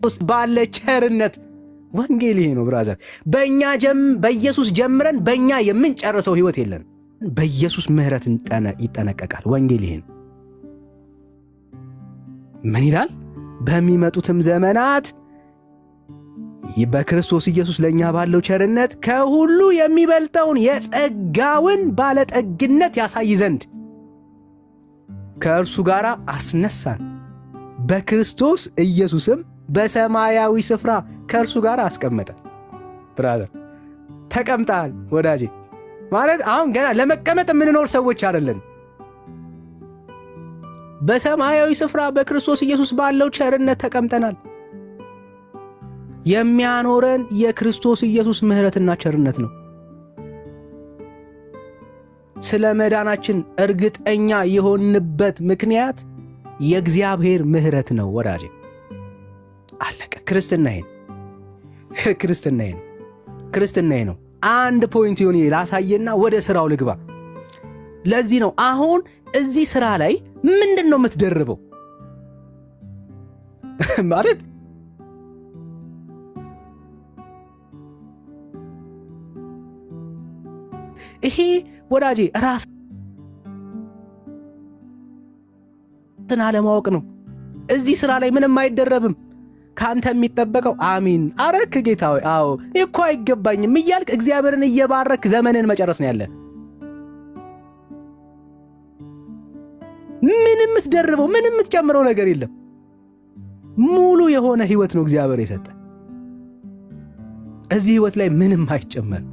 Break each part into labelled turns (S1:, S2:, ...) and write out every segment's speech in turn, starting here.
S1: ባለ ቸርነት ወንጌል ይሄ ነው ብራዘር። በኢየሱስ ጀምረን በእኛ የምንጨርሰው ህይወት የለን። በኢየሱስ ምህረት ይጠነቀቃል። ወንጌል ይሄ ነው። ምን ይላል? በሚመጡትም ዘመናት በክርስቶስ ኢየሱስ ለእኛ ባለው ቸርነት ከሁሉ የሚበልጠውን የጸጋውን ባለጠግነት ያሳይ ዘንድ ከእርሱ ጋር አስነሳን፣ በክርስቶስ ኢየሱስም በሰማያዊ ስፍራ ከእርሱ ጋር አስቀመጠ። ብራዘር ተቀምጣል ወዳጄ። ማለት አሁን ገና ለመቀመጥ የምንኖር ሰዎች አይደለን። በሰማያዊ ስፍራ በክርስቶስ ኢየሱስ ባለው ቸርነት ተቀምጠናል። የሚያኖረን የክርስቶስ ኢየሱስ ምህረትና ቸርነት ነው። ስለ መዳናችን እርግጠኛ የሆንበት ምክንያት የእግዚአብሔር ምህረት ነው ወዳጄ። አለቀ። ክርስትናዬ ነው። አንድ ፖይንት ይሁን ላሳየና ወደ ስራው ልግባ። ለዚህ ነው አሁን እዚህ ስራ ላይ ምንድን ነው የምትደርበው? ማለት ይሄ ወዳጄ ራስን አለማወቅ ነው። እዚህ ስራ ላይ ምንም አይደረብም። ካንተ የሚጠበቀው አሚን አረክ ጌታ ሆይ አዎ እኮ አይገባኝም እያልክ እግዚአብሔርን እየባረክ ዘመንን መጨረስ ነው ያለ። ምንም የምትደርበው ምንም የምትጨምረው ነገር የለም። ሙሉ የሆነ ህይወት ነው እግዚአብሔር የሰጠ። እዚህ ህይወት ላይ ምንም አይጨመር።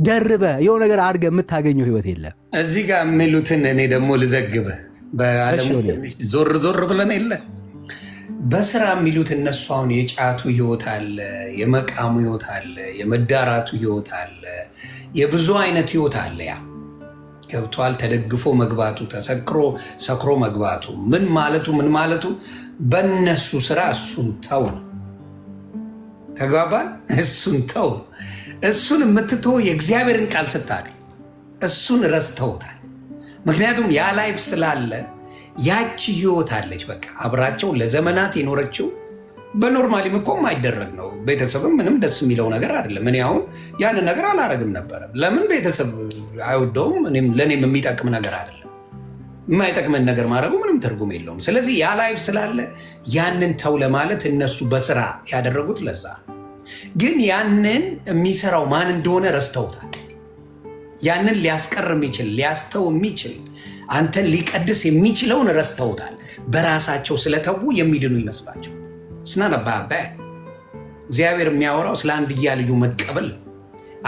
S1: ደርበ የሆነ ነገር አድርገ የምታገኘው ህይወት የለም።
S2: እዚህ ጋር የሚሉትን እኔ ደግሞ ልዘግብህ። በዓለም ዞር ብለን የለ በስራ የሚሉት እነሱ አሁን የጫቱ ህይወት አለ፣ የመቃሙ ህይወት አለ፣ የመዳራቱ ህይወት አለ፣ የብዙ አይነት ህይወት አለ። ያ ገብቷል። ተደግፎ መግባቱ፣ ሰክሮ መግባቱ ምን ማለቱ በእነሱ ስራ እሱን ተው ነው። ተግባባን? እሱን ተው። እሱን የምትተው የእግዚአብሔርን ቃል ስታገኝ እሱን ረስተውታል። ምክንያቱም ያ ላይፍ ስላለ ያቺ ህይወት አለች። በቃ አብራቸው ለዘመናት የኖረችው በኖርማሊም እኮ የማይደረግ ነው። ቤተሰብም ምንም ደስ የሚለው ነገር አይደለም። እኔ አሁን ያንን ነገር አላረግም ነበረ። ለምን? ቤተሰብ አይወደውም። ለእኔም የሚጠቅም ነገር አይደለም። የማይጠቅመን ነገር ማድረጉ ምንም ትርጉም የለውም። ስለዚህ ያ ላይፍ ስላለ ያንን ተው ለማለት እነሱ በስራ ያደረጉት ለዛ። ግን ያንን የሚሰራው ማን እንደሆነ ረስተውታል። ያንን ሊያስቀር የሚችል ሊያስተው የሚችል አንተን ሊቀድስ የሚችለውን ረስተውታል። በራሳቸው ስለተዉ የሚድኑ ይመስላቸው ስናነባበ እግዚአብሔር የሚያወራው ስለ አንድያ ልጁ መቀበል ነው።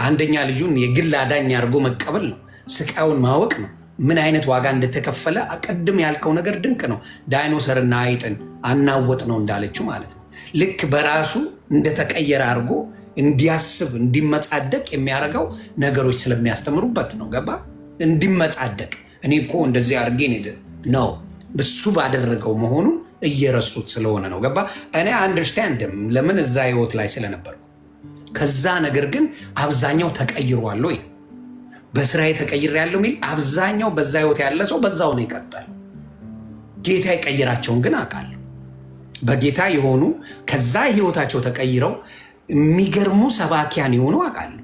S2: አንደኛ ልጁን የግል አዳኝ አድርጎ መቀበል ነው። ስቃዩን ማወቅ ነው። ምን አይነት ዋጋ እንደተከፈለ አቀድም ያልከው ነገር ድንቅ ነው። ዳይኖሰርና አይጥን አናወጥ ነው እንዳለችው ማለት ነው። ልክ በራሱ እንደተቀየረ አድርጎ እንዲያስብ እንዲመጻደቅ የሚያደርገው ነገሮች ስለሚያስተምሩበት ነው። ገባ? እንዲመጻደቅ እኔ እኮ እንደዚህ አድርጌ ነው እሱ ባደረገው መሆኑን እየረሱት ስለሆነ ነው። ገባ? እኔ አንደርስታንድም ለምን እዛ ህይወት ላይ ስለነበርኩ። ከዛ ነገር ግን አብዛኛው ተቀይሯል ወይ በስራዬ ተቀይሬያለሁ የሚል አብዛኛው በዛ ህይወት ያለ ሰው በዛው ነው ይቀጥላል። ጌታ ይቀይራቸውን ግን አውቃለሁ። በጌታ የሆኑ ከዛ ህይወታቸው ተቀይረው የሚገርሙ ሰባኪያን የሆኑ አውቃለሁ።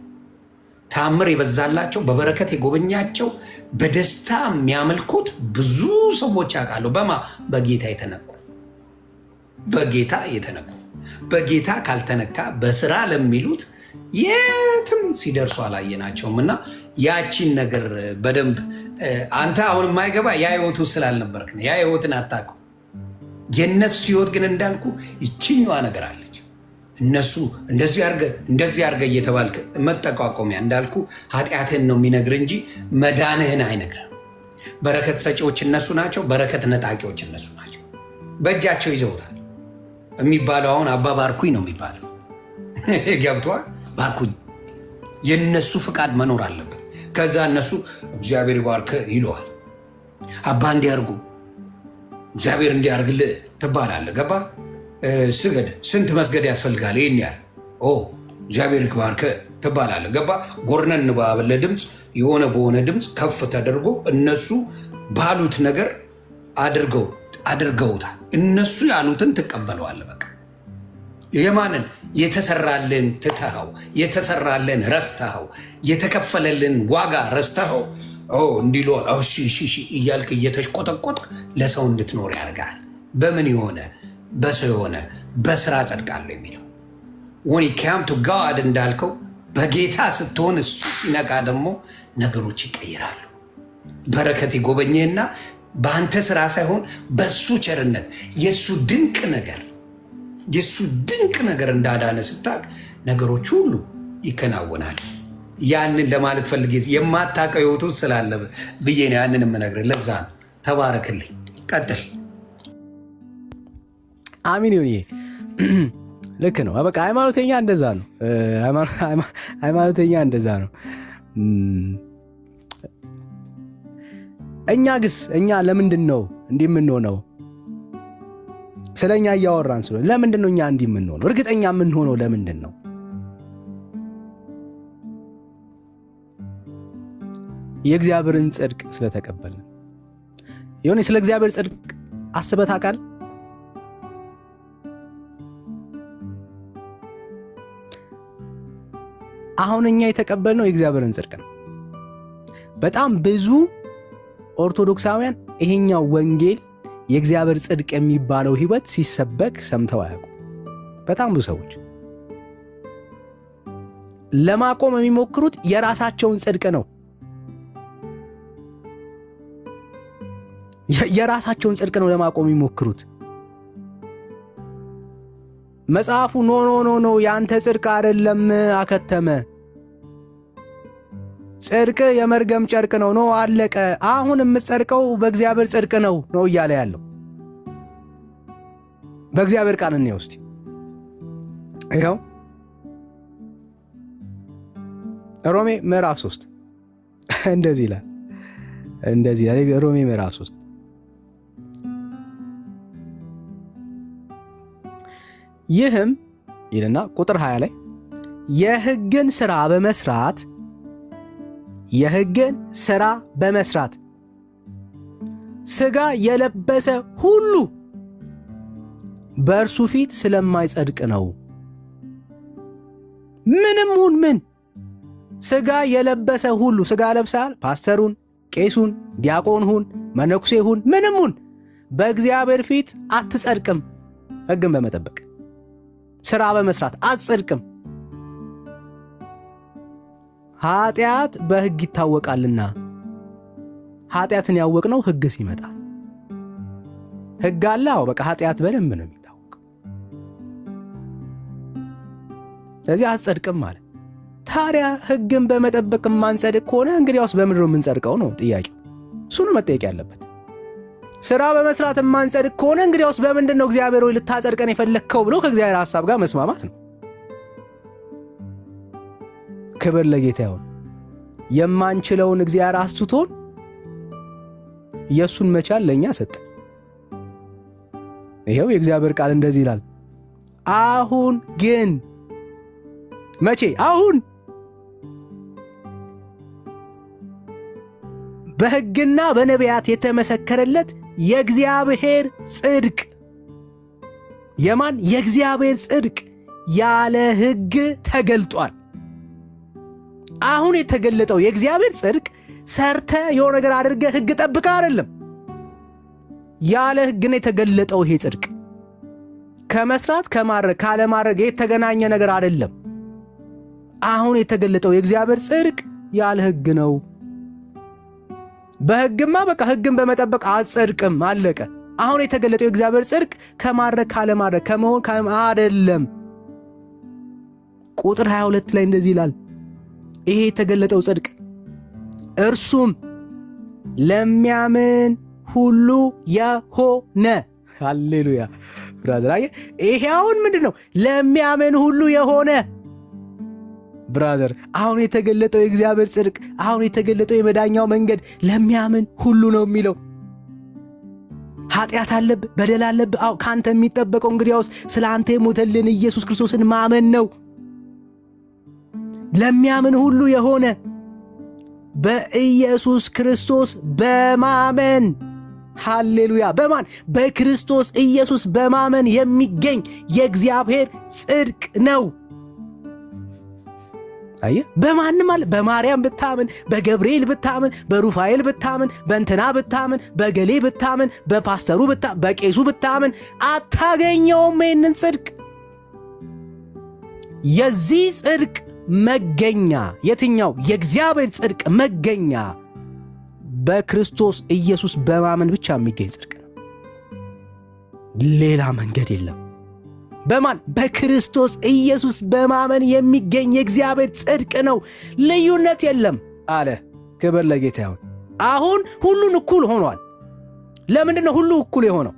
S2: ታምር የበዛላቸው በበረከት የጎበኛቸው በደስታ የሚያመልኩት ብዙ ሰዎች አውቃለሁ። በጌታ የተነኩ በጌታ ካልተነካ በስራ ለሚሉት የትም ሲደርሱ አላየናቸውም። እና ያቺን ነገር በደንብ አንተ አሁን የማይገባ ያ ህይወቱ ስላልነበርክ ነው። ያ ህይወትን አታውቀው። የነሱ ህይወት ግን እንዳልኩ ይችኛዋ ነገር አለች። እነሱ እንደዚህ አርገ እየተባልክ መጠቋቆሚያ እንዳልኩ ኃጢአትህን ነው የሚነግር እንጂ መዳንህን አይነግርም። በረከት ሰጪዎች እነሱ ናቸው። በረከት ነጣቂዎች እነሱ ናቸው። በእጃቸው ይዘውታል የሚባለው አሁን አባ ባርኩኝ ነው የሚባለው። ገብቶሃል? ባርኩኝ። የነሱ ፍቃድ መኖር አለበት። ከዛ እነሱ እግዚአብሔር ይባርክ ይለዋል። አባ እንዲያርጉ እግዚአብሔር እንዲያርግልህ ትባላለህ። ገባ? ስገድ። ስንት መስገድ ያስፈልጋል? ይህን ያህል እግዚአብሔር ይባርክ ትባላለህ። ገባ? ጎርነን ባበለ ድምፅ የሆነ በሆነ ድምፅ ከፍ ተደርጎ እነሱ ባሉት ነገር አድርገውታል። እነሱ ያሉትን ትቀበለዋለህ። በቃ የማንን የተሰራልን ትተኸው የተሰራልን ረስተኸው የተከፈለልን ዋጋ ረስተኸው እንዲሎ እሺ እያልክ እየተሽቆጠቆጥክ ለሰው እንድትኖር ያደርጋል። በምን የሆነ በሰው የሆነ በስራ ጸድቃለሁ የሚለው when you come to God እንዳልከው በጌታ ስትሆን እሱ ሲነቃ ደግሞ ነገሮች ይቀየራሉ። በረከት ይጎበኘህና በአንተ ስራ ሳይሆን በሱ ቸርነት የሱ ድንቅ ነገር እንዳዳነ ስታቅ ነገሮች ሁሉ ይከናወናል። ያንን ለማለት ፈልጌ የማታውቀው ህይወቱ ስላለ ብዬ ነው ያንን የምነግርህ። ለዛ ነው። ተባረክልኝ። ቀጥል።
S1: አሚን ይሁን። ልክ ነው። በቃ ሃይማኖተኛ እንደዛ ነው። ሃይማኖተኛ እንደዛ ነው። እኛ ለምንድን ነው እንዲህ የምንሆነው? ስለኛ እያወራን ስለሆነ ለምንድን ነው እኛ እንዲህ የምንሆነው? እርግጠኛ የምንሆነው ለምንድን ነው? የእግዚአብሔርን ጽድቅ ስለተቀበልን። የሆነ ስለ እግዚአብሔር ጽድቅ አስበህ ታውቃለህ? አሁን እኛ የተቀበልነው የእግዚአብሔርን ጽድቅ ነው። በጣም ብዙ ኦርቶዶክሳውያን ይሄኛው ወንጌል የእግዚአብሔር ጽድቅ የሚባለው ህይወት ሲሰበክ ሰምተው አያውቁ። በጣም ብዙ ሰዎች ለማቆም የሚሞክሩት የራሳቸውን ጽድቅ ነው። የራሳቸውን ጽድቅ ነው ለማቆም የሚሞክሩት። መጽሐፉ ኖ ያንተ ጽድቅ አይደለም አከተመ። ጽድቅ የመርገም ጨርቅ ነው አለቀ። አሁን የምትጸድቀው በእግዚአብሔር ጽድቅ ነው እያለ ያለው። በእግዚአብሔር ቃል ነው እስቲ ይኸው ሮሜ ምዕራፍ 3 እንደዚህ ይላል። ሮሜ ምዕራፍ 3 ይህም ይልና ቁጥር 20 ላይ የሕግን ሥራ በመስራት ሥጋ የለበሰ ሁሉ በእርሱ ፊት ስለማይጸድቅ ነው። ምንም ሁን ምን ሥጋ የለበሰ ሁሉ ሥጋ ለብሳል። ፓስተሩን፣ ቄሱን፣ ዲያቆን ሁን፣ መነኩሴ ሁን፣ ምንም ሁን በእግዚአብሔር ፊት አትጸድቅም። ሕግን በመጠበቅ ሥራ በመስራት አትጸድቅም። ኃጢአት በሕግ ይታወቃልና። ኃጢአትን ያወቅነው ሕግ ሲመጣ። ሕግ አለ። በቃ ኃጢአት በደንብ ነው የሚታወቀው። ስለዚህ አትጸድቅም ማለት። ታዲያ ሕግን በመጠበቅ የማንጸድቅ ከሆነ እንግዲያውስ በምንድን ነው የምንጸድቀው ነው ጥያቄው። እሱ ነው መጠየቅ ያለበት። ሥራ በመስራት የማንጸድቅ ከሆነ እንግዲያውስ በምንድን ነው እግዚአብሔር ሆይ ልታጸድቀን የፈለግከው ብሎ ከእግዚአብሔር ሐሳብ ጋር መስማማት ነው። ክብር ለጌታ ይሁን። የማንችለውን እግዚአብሔር አስቱቶን ኢየሱስን መቻል ለኛ ሰጠ። ይሄው የእግዚአብሔር ቃል እንደዚህ ይላል። አሁን ግን መቼ? አሁን በሕግና በነቢያት የተመሰከረለት የእግዚአብሔር ጽድቅ። የማን? የእግዚአብሔር ጽድቅ ያለ ሕግ ተገልጧል። አሁን የተገለጠው የእግዚአብሔር ጽድቅ ሰርተ የሆነ ነገር አድርገ ሕግ ጠብቀ አይደለም። ያለ ሕግ ነው የተገለጠው። ይሄ ጽድቅ ከመስራት ከማድረግ ካለማድረግ የተገናኘ ነገር አይደለም። አሁን የተገለጠው የእግዚአብሔር ጽድቅ ያለ ሕግ ነው። በሕግማ በቃ ሕግን በመጠበቅ አትጸድቅም፣ አለቀ። አሁን የተገለጠው የእግዚአብሔር ጽድቅ ከማድረግ ካለማድረግ ከመሆን አይደለም። ቁጥር 22 ላይ እንደዚህ ይላል። ይሄ የተገለጠው ጽድቅ እርሱም ለሚያምን ሁሉ የሆነ። ሃሌሉያ ብራዘር። ይሄ አሁን ምንድን ነው? ለሚያምን ሁሉ የሆነ ብራዘር። አሁን የተገለጠው የእግዚአብሔር ጽድቅ፣ አሁን የተገለጠው የመዳኛው መንገድ ለሚያምን ሁሉ ነው የሚለው። ኃጢአት አለብህ፣ በደል አለብህ። ከአንተ የሚጠበቀው እንግዲያውስ ስለ አንተ የሞተልን ኢየሱስ ክርስቶስን ማመን ነው። ለሚያምን ሁሉ የሆነ በኢየሱስ ክርስቶስ በማመን ሃሌሉያ። በማን? በክርስቶስ ኢየሱስ በማመን የሚገኝ የእግዚአብሔር ጽድቅ ነው። አየህ፣ በማንም አለ። በማርያም ብታምን፣ በገብርኤል ብታምን፣ በሩፋኤል ብታምን፣ በእንትና ብታምን፣ በገሌ ብታምን፣ በፓስተሩ ብታምን፣ በቄሱ ብታምን አታገኘውም ይህንን ጽድቅ። የዚህ ጽድቅ መገኛ የትኛው? የእግዚአብሔር ጽድቅ መገኛ በክርስቶስ ኢየሱስ በማመን ብቻ የሚገኝ ጽድቅ ነው። ሌላ መንገድ የለም። በማን? በክርስቶስ ኢየሱስ በማመን የሚገኝ የእግዚአብሔር ጽድቅ ነው። ልዩነት የለም አለ። ክብር ለጌታ ይሁን። አሁን ሁሉን እኩል ሆኗል። ለምንድን ነው ሁሉ እኩል የሆነው?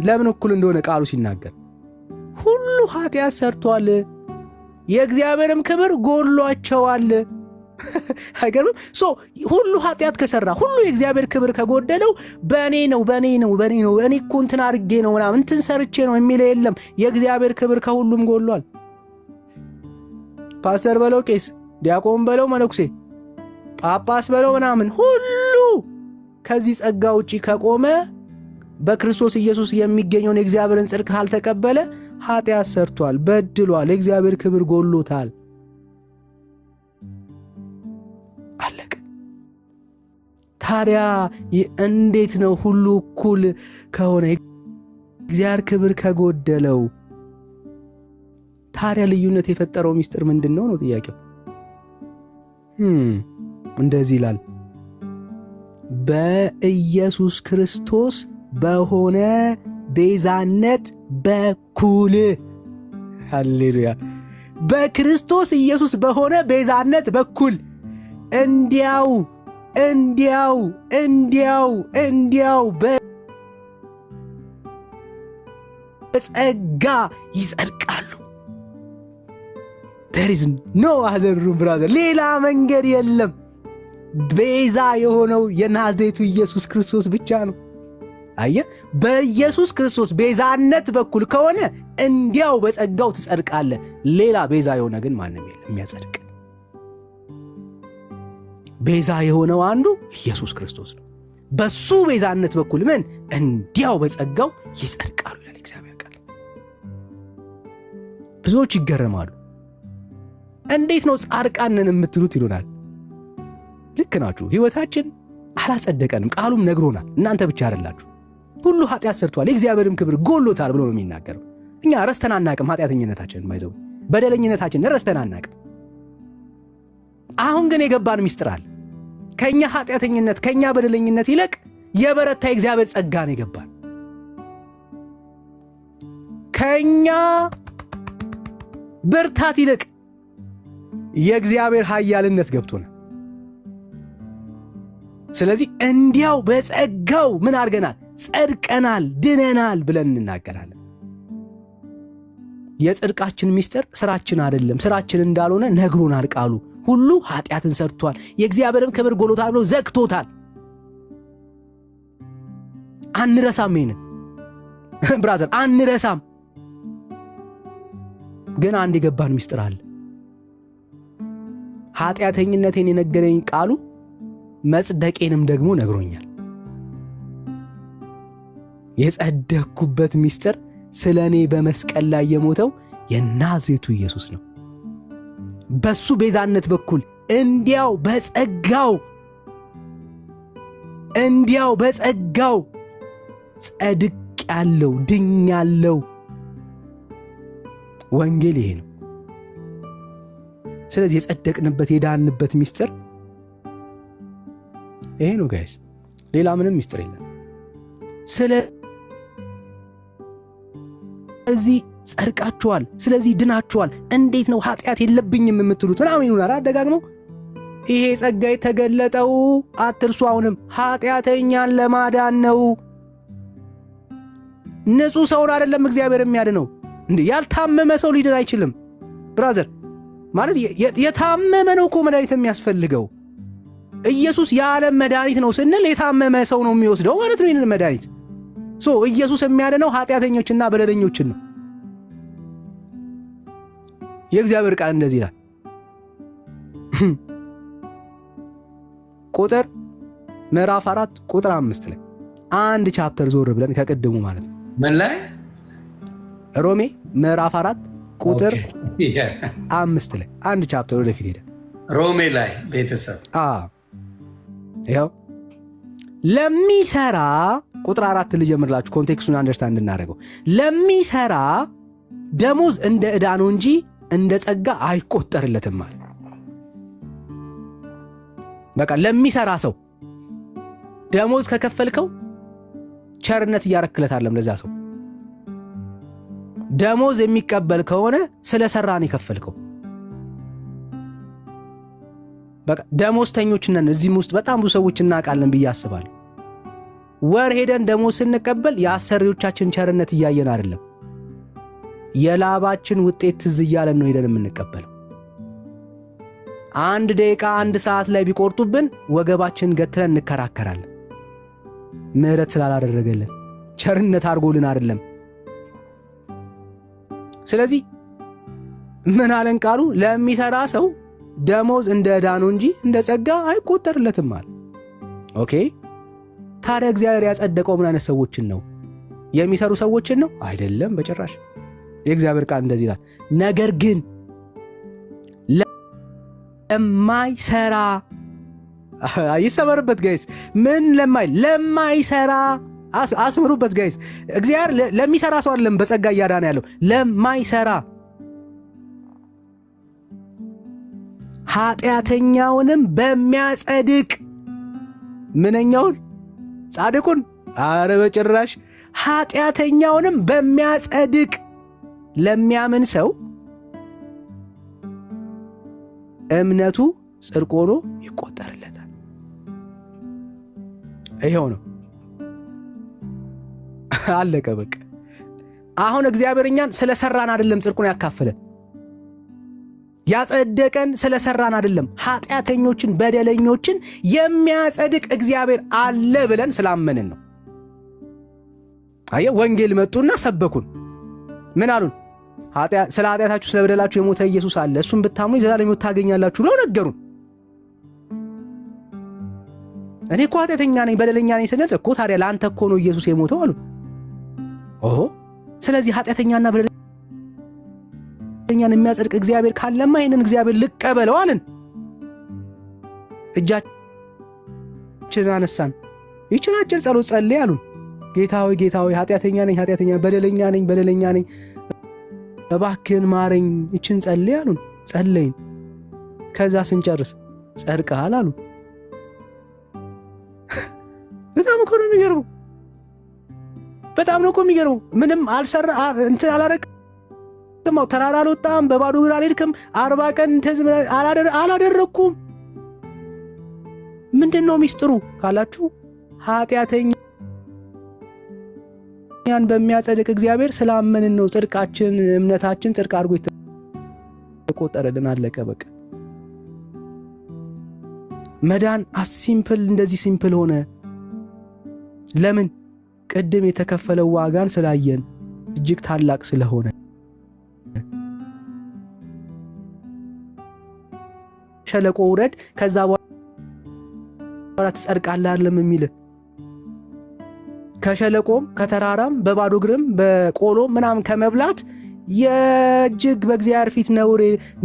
S1: ለምን እኩል እንደሆነ ቃሉ ሲናገር ሁሉ ኃጢአት ሰርቷል፣ የእግዚአብሔርም ክብር ጎድሏቸዋል። አይገርምም? ሁሉ ኃጢአት ከሰራ ሁሉ የእግዚአብሔር ክብር ከጎደለው በእኔ ነው እኔ እኮ እንትን አድርጌ ነው ምናምን እንትን ሰርቼ ነው የሚለው የለም። የእግዚአብሔር ክብር ከሁሉም ጎድሏል። ፓስተር በለው፣ ቄስ፣ ዲያቆን በለው፣ መነኩሴ፣ ጳጳስ በለው ምናምን ሁሉ ከዚህ ጸጋ ውጪ ከቆመ በክርስቶስ ኢየሱስ የሚገኘውን የእግዚአብሔርን ጽድቅ ካልተቀበለ ኃጢአት ሰርቷል፣ በድሏል፣ የእግዚአብሔር ክብር ጎድሎታል። አለቀ። ታዲያ እንዴት ነው ሁሉ እኩል ከሆነ እግዚአብሔር ክብር ከጎደለው ታዲያ ልዩነት የፈጠረው ሚስጥር ምንድን ነው ነው ጥያቄው። እንደዚህ ይላል፣ በኢየሱስ ክርስቶስ በሆነ ቤዛነት በኩል። ሃሌሉያ። በክርስቶስ ኢየሱስ በሆነ ቤዛነት በኩል እንዲያው በጸጋ ይጸድቃሉ። there is no other room brother። ሌላ መንገድ የለም። ቤዛ የሆነው የናዝሬቱ ኢየሱስ ክርስቶስ ብቻ ነው። አየ፣ በኢየሱስ ክርስቶስ ቤዛነት በኩል ከሆነ እንዲያው በጸጋው ትጸድቃለህ። ሌላ ቤዛ የሆነ ግን ማንም የለም የሚያጸድቅ። ቤዛ የሆነው አንዱ ኢየሱስ ክርስቶስ ነው። በሱ ቤዛነት በኩል ምን እንዲያው በጸጋው ይጸድቃሉ ይላል እግዚአብሔር ቃል። ብዙዎች ይገረማሉ። እንዴት ነው ጻድቃንን የምትሉት ይሉናል። ልክ ናችሁ። ሕይወታችን አላጸደቀንም፣ ቃሉም ነግሮናል። እናንተ ብቻ አይደላችሁ። ሁሉ ኃጢአት ሰርቷል፣ የእግዚአብሔርም ክብር ጎሎታል ብሎ ነው የሚናገረው። እኛ ረስተን አናቅም ኃጢአተኝነታችንን፣ ማይዘው በደለኝነታችንን ረስተን አናቅም። አሁን ግን የገባን ሚስጥር አለ። ከኛ ኃጢአተኝነት ከኛ በደለኝነት ይልቅ የበረታ የእግዚአብሔር ጸጋ ነው የገባን። ከኛ ብርታት ይልቅ የእግዚአብሔር ኃያልነት ገብቶናል። ስለዚህ እንዲያው በጸጋው ምን አድርገናል? ጸድቀናል፣ ድነናል ብለን እንናገራለን። የጽድቃችን ሚስጥር ስራችን አይደለም፣ ስራችን እንዳልሆነ ነግሮናል ቃሉ። ሁሉ ኃጢአትን ሰርቷል፣ የእግዚአብሔርም ክብር ጎሎታል ብሎ ዘግቶታል። አንረሳም፣ ይሄንን ብራዘር አንረሳም። ግን አንድ የገባን ሚስጥር አለ። ኃጢአተኝነቴን የነገረኝ ቃሉ መጽደቄንም ደግሞ ነግሮኛል። የጸደቅኩበት ሚስጥር ስለ እኔ በመስቀል ላይ የሞተው የናዝሬቱ ኢየሱስ ነው። በሱ ቤዛነት በኩል እንዲያው በጸጋው ጸድቅ ያለው ድኝ ያለው ወንጌል ይሄ ነው። ስለዚህ የጸደቅንበት የዳንበት ሚስጥር ይሄ ነው ጋይስ። ሌላ ምንም ሚስጥር የለም። ስለዚህ ጸድቃችኋል፣ ስለዚህ ድናችኋል። እንዴት ነው ኃጢአት የለብኝም የምትሉት ምናምን ይሉናል አደጋግመው። ይሄ ጸጋ የተገለጠው አትርሱ፣ አሁንም ኃጢአተኛን ለማዳን ነው። ንጹሕ ሰውን አይደለም እግዚአብሔር የሚያድነው። እንዴ ያልታመመ ሰው ሊድን አይችልም ብራዘር። ማለት የታመመ ነው እኮ መድኃኒት የሚያስፈልገው። ኢየሱስ የዓለም መድኃኒት ነው ስንል የታመመ ሰው ነው የሚወስደው ማለት ነው ይህንን መድኃኒት። ኢየሱስ የሚያድነው ኃጢአተኞችና በደለኞችን ነው። የእግዚአብሔር ቃል እንደዚህ ይላል። ቁጥር ምዕራፍ 4 ቁጥር 5 ላይ አንድ ቻፕተር ዞር ብለን ከቅድሙ ማለት ነው።
S2: ምን ላይ?
S1: ሮሜ ምዕራፍ 4 ቁጥር 5 ላይ አንድ ቻፕተር ወደፊት ሄደ።
S2: ሮሜ ላይ ቤተሰብ
S1: ይኸው ለሚሰራ ቁጥር 4 ልጀምርላችሁ ኮንቴክስቱን አንደርስታንድ እናደርገው። ለሚሰራ ደሞዝ እንደ ዕዳ ነው እንጂ እንደ ጸጋ አይቆጠርለትም ማለት በቃ ለሚሰራ ሰው ደሞዝ ከከፈልከው ቸርነት እያረክለት አይደለም። ለዛ ሰው ደሞዝ የሚቀበል ከሆነ ስለሰራን የከፈልከው በቃ ደሞዝተኞች ነን። እዚህም ውስጥ በጣም ብዙ ሰዎች እናውቃለን ብዬ አስባለሁ። ወር ሄደን ደሞዝ ስንቀበል የአሰሪዎቻችን ቸርነት እያየን አይደለም፣ የላባችን ውጤት ትዝ እያለን ነው ሄደን የምንቀበለው። አንድ ደቂቃ አንድ ሰዓት ላይ ቢቆርጡብን ወገባችን ገትረን እንከራከራለን። ምህረት ስላላደረገልን ቸርነት አድርጎልን አይደለም። ስለዚህ ምን አለን ቃሉ? ለሚሰራ ሰው ደሞዝ እንደ ዕዳ ነው እንጂ እንደ ጸጋ አይቆጠርለትም አለ። ኦኬ ታዲያ እግዚአብሔር ያጸደቀው ምን አይነት ሰዎችን ነው? የሚሰሩ ሰዎችን ነው? አይደለም በጭራሽ። የእግዚአብሔር ቃል እንደዚህ ይላል፣ ነገር ግን ለማይሰራ ይሰመርበት ጋይስ። ምን ለማይሰራ አስምሩበት ጋይስ። እግዚአብሔር ለሚሰራ ሰው አይደለም በጸጋ እያዳነ ያለው፣ ለማይሰራ ኃጢአተኛውንም በሚያጸድቅ ምንኛውን? ጻድቁን? አረ በጭራሽ። ኃጢአተኛውንም በሚያጸድቅ ለሚያምን ሰው እምነቱ ጽድቅ ሆኖ ይቆጠርለታል። ይሄው ነው፣ አለቀ በቃ። አሁን እግዚአብሔር እኛን ስለሰራን አይደለም ጽድቁን ያካፈለን፣ ያጸደቀን ስለሰራን አይደለም። ኃጢአተኞችን በደለኞችን የሚያጸድቅ እግዚአብሔር አለ ብለን ስላመንን ነው። አየ ወንጌል መጡና ሰበኩን። ምን አሉን? ስለ ኃጢአታችሁ ስለ በደላችሁ የሞተ ኢየሱስ አለ፣ እሱን ብታምኑ የዘላለም ሕይወት ታገኛላችሁ ብለው ነገሩን። እኔ እኮ ኃጢአተኛ ነኝ በደለኛ ነኝ ስንል እኮ ታዲያ ለአንተ እኮ ነው ኢየሱስ የሞተው አሉ። ኦሆ ስለዚህ ኃጢአተኛና በደለኛን የሚያጸድቅ እግዚአብሔር ካለማ ይህንን እግዚአብሔር ልቀበለው አለን። እጃችንን አነሳን፣ ይህችን አጭር ጸሎት ጸልይ አሉን። ጌታ ሆይ ኃጢአተኛ ነኝ በደለኛ ነኝ እባክህን ማረኝ፣ ይህችን ጸልይ አሉን። ጸለይን። ከዛ ስንጨርስ ጸድቀሃል አሉ። በጣም እኮ ነው የሚገርመው። በጣም ነው እኮ የሚገርመው። ምንም አልሰራ እንትን አላረክም፣ ተራራ አልወጣም፣ በባዶ እግር አልሄድክም፣ 40 ቀን አላደረኩም። ምንድን ነው ሚስጥሩ ካላችሁ ኃጢአተኛን በሚያጸድቅ እግዚአብሔር ስላመንን ነው። ጽድቃችን እምነታችን ጽድቅ አድርጎ የተቆጠረልን። አለቀ በቃ። መዳን ሲምፕል፣ እንደዚህ ሲምፕል ሆነ። ለምን? ቅድም የተከፈለው ዋጋን ስላየን እጅግ ታላቅ ስለሆነ። ሸለቆ ውረድ ከዛ በኋላ ትጸድቃለህ አይደለም የሚልህ። ከሸለቆም ከተራራም በባዶ እግርም በቆሎም ምናምን ከመብላት የእጅግ በእግዚአብሔር ፊት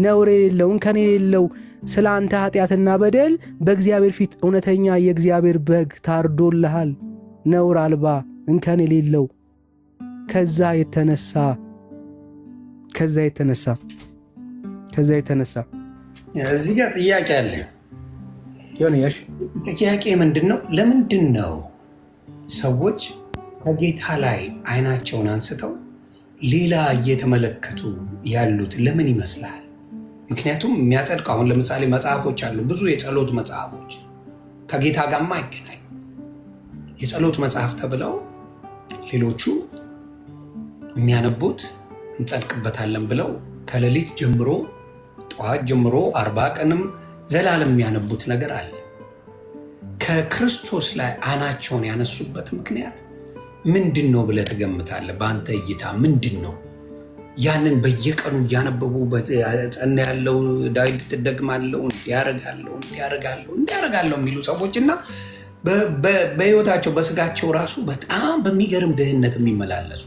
S1: ነውር የሌለው እንከን የሌለው ስለ አንተ ኃጢአትና በደል በእግዚአብሔር ፊት እውነተኛ የእግዚአብሔር በግ ታርዶልሃል፣ ነውር አልባ እንከን የሌለው። ከዛ የተነሳ
S2: እዚህ ጋር ጥያቄ አለ።
S1: ዮኒያሽ
S2: ጥያቄ ምንድን ነው? ለምንድን ነው ሰዎች ከጌታ ላይ አይናቸውን አንስተው ሌላ እየተመለከቱ ያሉት? ለምን ይመስላል? ምክንያቱም የሚያጸድቅ አሁን ለምሳሌ መጽሐፎች አሉ፣ ብዙ የጸሎት መጽሐፎች ከጌታ ጋርማ አይገናኙ የጸሎት መጽሐፍ ተብለው ሌሎቹ የሚያነቡት እንጸድቅበታለን ብለው ከሌሊት ጀምሮ ጠዋት ጀምሮ 40 ቀንም ዘላለም የሚያነቡት ነገር አለ። ከክርስቶስ ላይ አይናቸውን ያነሱበት ምክንያት ምንድን ነው ብለህ ትገምታለህ? በአንተ እይታ ምንድን ነው? ያንን በየቀኑ እያነበቡ ጸና ያለው ዳዊት ትደግማለው እንዲያረጋለው የሚሉ ሰዎችና በህይወታቸው በስጋቸው ራሱ በጣም በሚገርም ድህነት የሚመላለሱ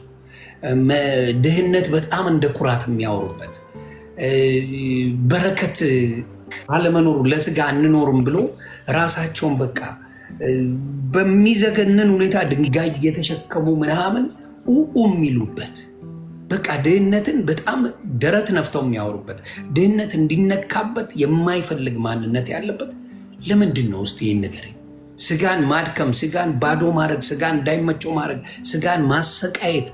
S2: ድህነት በጣም እንደ ኩራት የሚያወሩበት በረከት አለመኖሩ ለስጋ አንኖርም ብሎ ራሳቸውን በቃ በሚዘገንን ሁኔታ ድንጋይ እየተሸከሙ ምናምን የሚሉበት በቃ ድህነትን በጣም ደረት ነፍተው የሚያወሩበት ድህነት እንዲነካበት የማይፈልግ ማንነት ያለበት ለምንድን ነው? እስቲ ይህን ነገር ስጋን ማድከም፣ ስጋን ባዶ ማድረግ፣ ስጋን እንዳይመቸው ማድረግ፣ ስጋን ማሰቃየት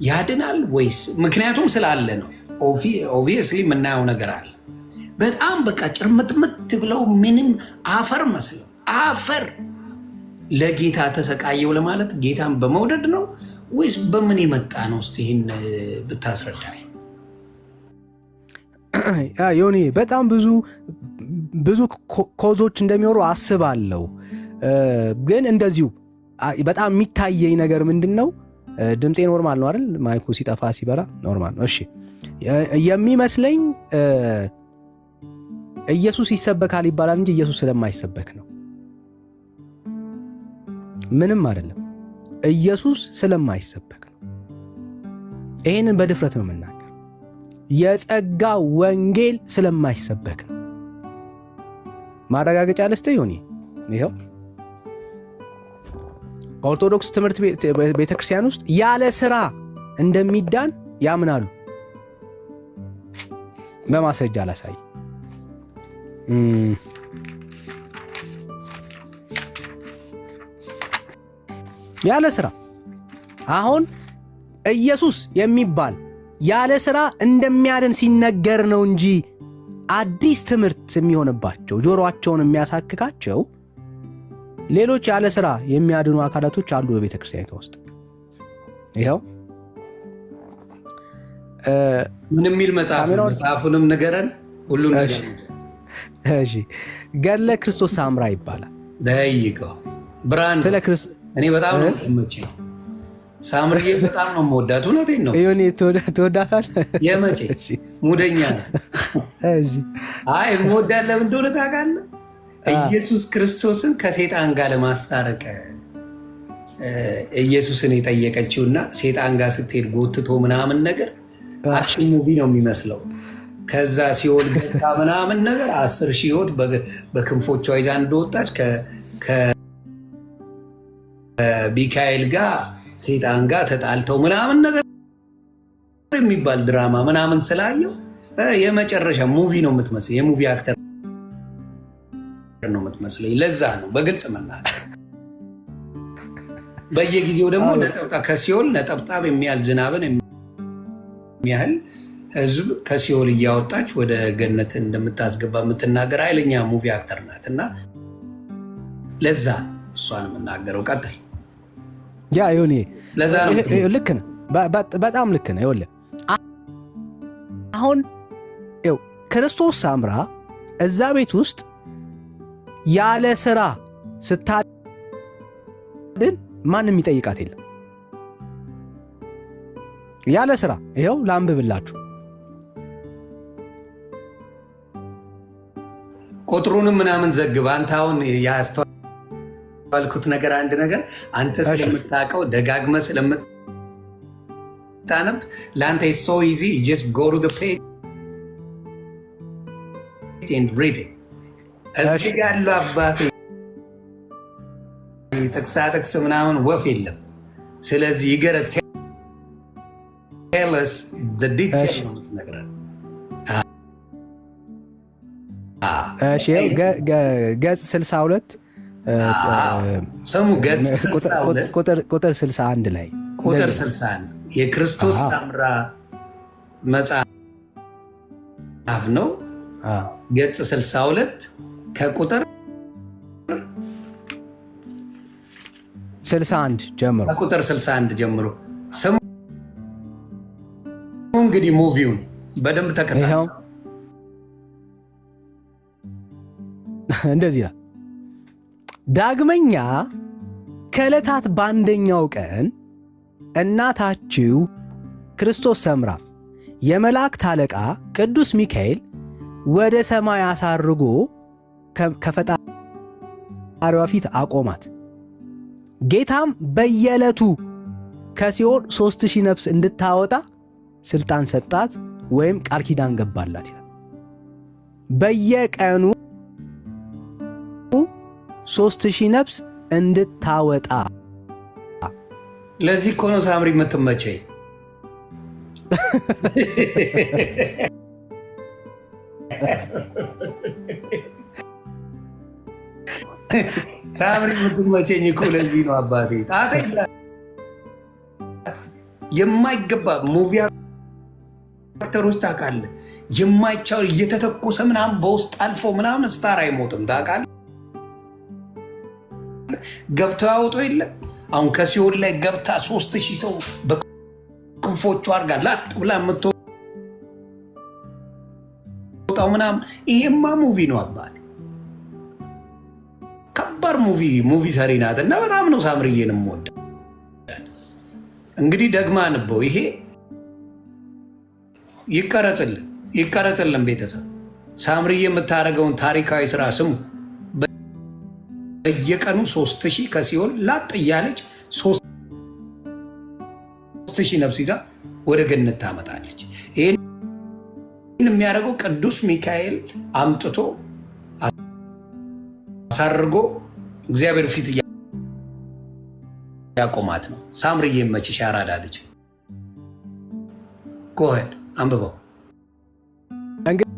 S2: ያድናል ወይስ? ምክንያቱም ስላለ ነው። ኦብቪየስሊ የምናየው ነገር አለ። በጣም በቃ ጭርምጥምት ብለው ምንም አፈር መስለው አፈር ለጌታ ተሰቃየው ለማለት ጌታን በመውደድ ነው ወይስ በምን የመጣ ነው? እስቲ ይህን ብታስረዳኝ።
S1: ዮኒ በጣም ብዙ ኮዞች እንደሚኖሩ አስባለሁ። ግን እንደዚሁ በጣም የሚታየኝ ነገር ምንድን ነው? ድምፄ ኖርማል ነው አይደል? ማይኩ ሲጠፋ ሲበራ ኖርማል ነው። እሺ የሚመስለኝ ኢየሱስ ይሰበካል ይባላል እንጂ ኢየሱስ ስለማይሰበክ ነው። ምንም አይደለም። ኢየሱስ ስለማይሰበክ ነው። ይህንን በድፍረት ነው የምናገር። የጸጋ ወንጌል ስለማይሰበክ ነው። ማረጋገጫ ልስጥህ ይሁን። ይኸው ኦርቶዶክስ ትምህርት ቤተክርስቲያን ውስጥ ያለ ስራ እንደሚዳን ያምናሉ። በማስረጃ ላሳይ። ያለ ስራ አሁን ኢየሱስ የሚባል ያለ ስራ እንደሚያድን ሲነገር ነው እንጂ አዲስ ትምህርት የሚሆንባቸው ጆሮአቸውን የሚያሳክካቸው ሌሎች ያለ ስራ የሚያድኑ አካላቶች አሉ በቤተ ክርስቲያኒቷ ውስጥ። ይኸው
S2: ምን የሚል መጽሐፉንም ንገረን ሁሉን ነገር።
S1: እሺ ገድለ ክርስቶስ ሳምራ ይባላል።
S2: ደይቀው ብራንድ ስለ ክርስቶስ እኔ በጣም ነው የምትመጪው። ሳምርዬ በጣም ነው የምወዳት። እውነቴን ነው።
S1: ይሁን ትወዳታለህ?
S2: የመቼ ሙደኛ ነው።
S1: እሺ
S2: አይ የምወዳት ለምን እንደሆነ ታውቃለህ? ኢየሱስ ክርስቶስን ከሴጣን ጋር ለማስታረቅ ኢየሱስን የጠየቀችውና ሴጣን ጋር ስትሄድ ጎትቶ ምናምን ነገር አክሽን ሙቪ ነው የሚመስለው። ከዛ ሲኦል ገብታ ምናምን ነገር 10,000 ሕይወት በክንፎቿ ይዛ እንደወጣች ከሚካኤል ጋር ሴጣን ጋር ተጣልተው ምናምን ነገር የሚባል ድራማ ምናምን ስላየው የመጨረሻ ሙቪ ነው የምትመስለው። የሙቪ አክተር ነው የምትመስለኝ። ለዛ ነው በግልጽ መናገር። በየጊዜው ደግሞ ነጠብጣብ ከሲኦል ነጠብጣብ የሚያህል ዝናብን የሚያህል ህዝብ ከሲኦል እያወጣች ወደ ገነት እንደምታስገባ የምትናገር ኃይለኛ ሙቪ አክተር ናት። እና ለዛ እሷን የምናገረው። ቀጥል።
S1: ያ ይሁን።
S2: ለዛ ነው
S1: ልክ ነህ፣ በጣም ልክ ነህ። ይኸውልህ አሁን ክርስቶስ ሳምራ እዛ ቤት ውስጥ ያለ ስራ ስታድን ማንም ይጠይቃት የለም። ያለ ስራ ይኸው ላንብብላችሁ።
S2: ቁጥሩንም ምናምን ዘግብ። አንተ አሁን ያስተዋልኩት ነገር አንድ ነገር አንተ ስለምታውቀው ደጋግመ ስለምታነብ ለአንተ ሶ ኢዚ ጀስት ጎ ቱ ዘ ፔጅ ኤንድ ሪድ ኢት። እዚህ ጋር ያለው አባቴ ጥቅሳጥቅስ ምናምን ወፍ የለም። ስለዚህ ይገረ ቴል አስ ዘ ዲቴል ነው የምትነግረን።
S1: ገጽ 62
S2: ስሙ ገጽ 62
S1: ቁጥር 61 ላይ
S2: ቁጥር 61 የክርስቶስ ሳምራ መጽሐፍ ነው። ገጽ 62 ከቁጥር
S1: 61 ጀምሮ
S2: ከቁጥር 61 ጀምሮ ስሙ። እንግዲህ ሙቪውን በደንብ ተከታተሉ። እንደዚህ
S1: ዳግመኛ ከዕለታት በአንደኛው ቀን እናታችሁ ክርስቶስ ሰምራ የመላእክት አለቃ ቅዱስ ሚካኤል ወደ ሰማይ አሳርጎ ከፈጣሪዋ ፊት አቆማት። ጌታም በየዕለቱ ከሲኦል 3000 ነፍስ እንድታወጣ ስልጣን ሰጣት ወይም ቃል ኪዳን ገባላት ይላል። በየቀኑ 3000 ነፍስ እንድታወጣ።
S2: ለዚህ እኮ ነው ሳምሪ የምትመቸኝ። ሳምሪ የምትመቸኝ እኮ ለዚህ ነው አባቴ። የማይገባ ሙቪ አክተር ውስጥ ታውቃለህ፣ የማይቻል እየተተኮሰ ምናምን በውስጥ አልፎ ምናምን ስታር አይሞትም ታውቃለህ። ገብተው ያወጡ የለ አሁን ከሲኦል ላይ ገብታ 3000 ሰው በክንፎቹ አድርጋ ላጥ ብላ የምትወጣው ምናምን። ይሄማ ሙቪ ነው አባቴ፣ ከባድ ሙቪ ሰሪ ናት። እና በጣም ነው ሳምርዬን የምወዳት። እንግዲህ ደግማ አንበው። ይሄ ይቀረጽልን ቤተሰብ። ሳምርዬ የምታደርገውን ታሪካዊ ስራ ስሙ። በየቀኑ 3000 ከሲኦል ላጥ እያለች 3000 ነፍስ ይዛ ወደ ገነት ታመጣለች። ይህን የሚያደርገው ቅዱስ ሚካኤል አምጥቶ አሳርጎ እግዚአብሔር ፊት ያቆማት ነው። ሳምርዬ መችሽ ያራዳ ልጅ ጎሄድ አንብበው።
S1: እንግዲህ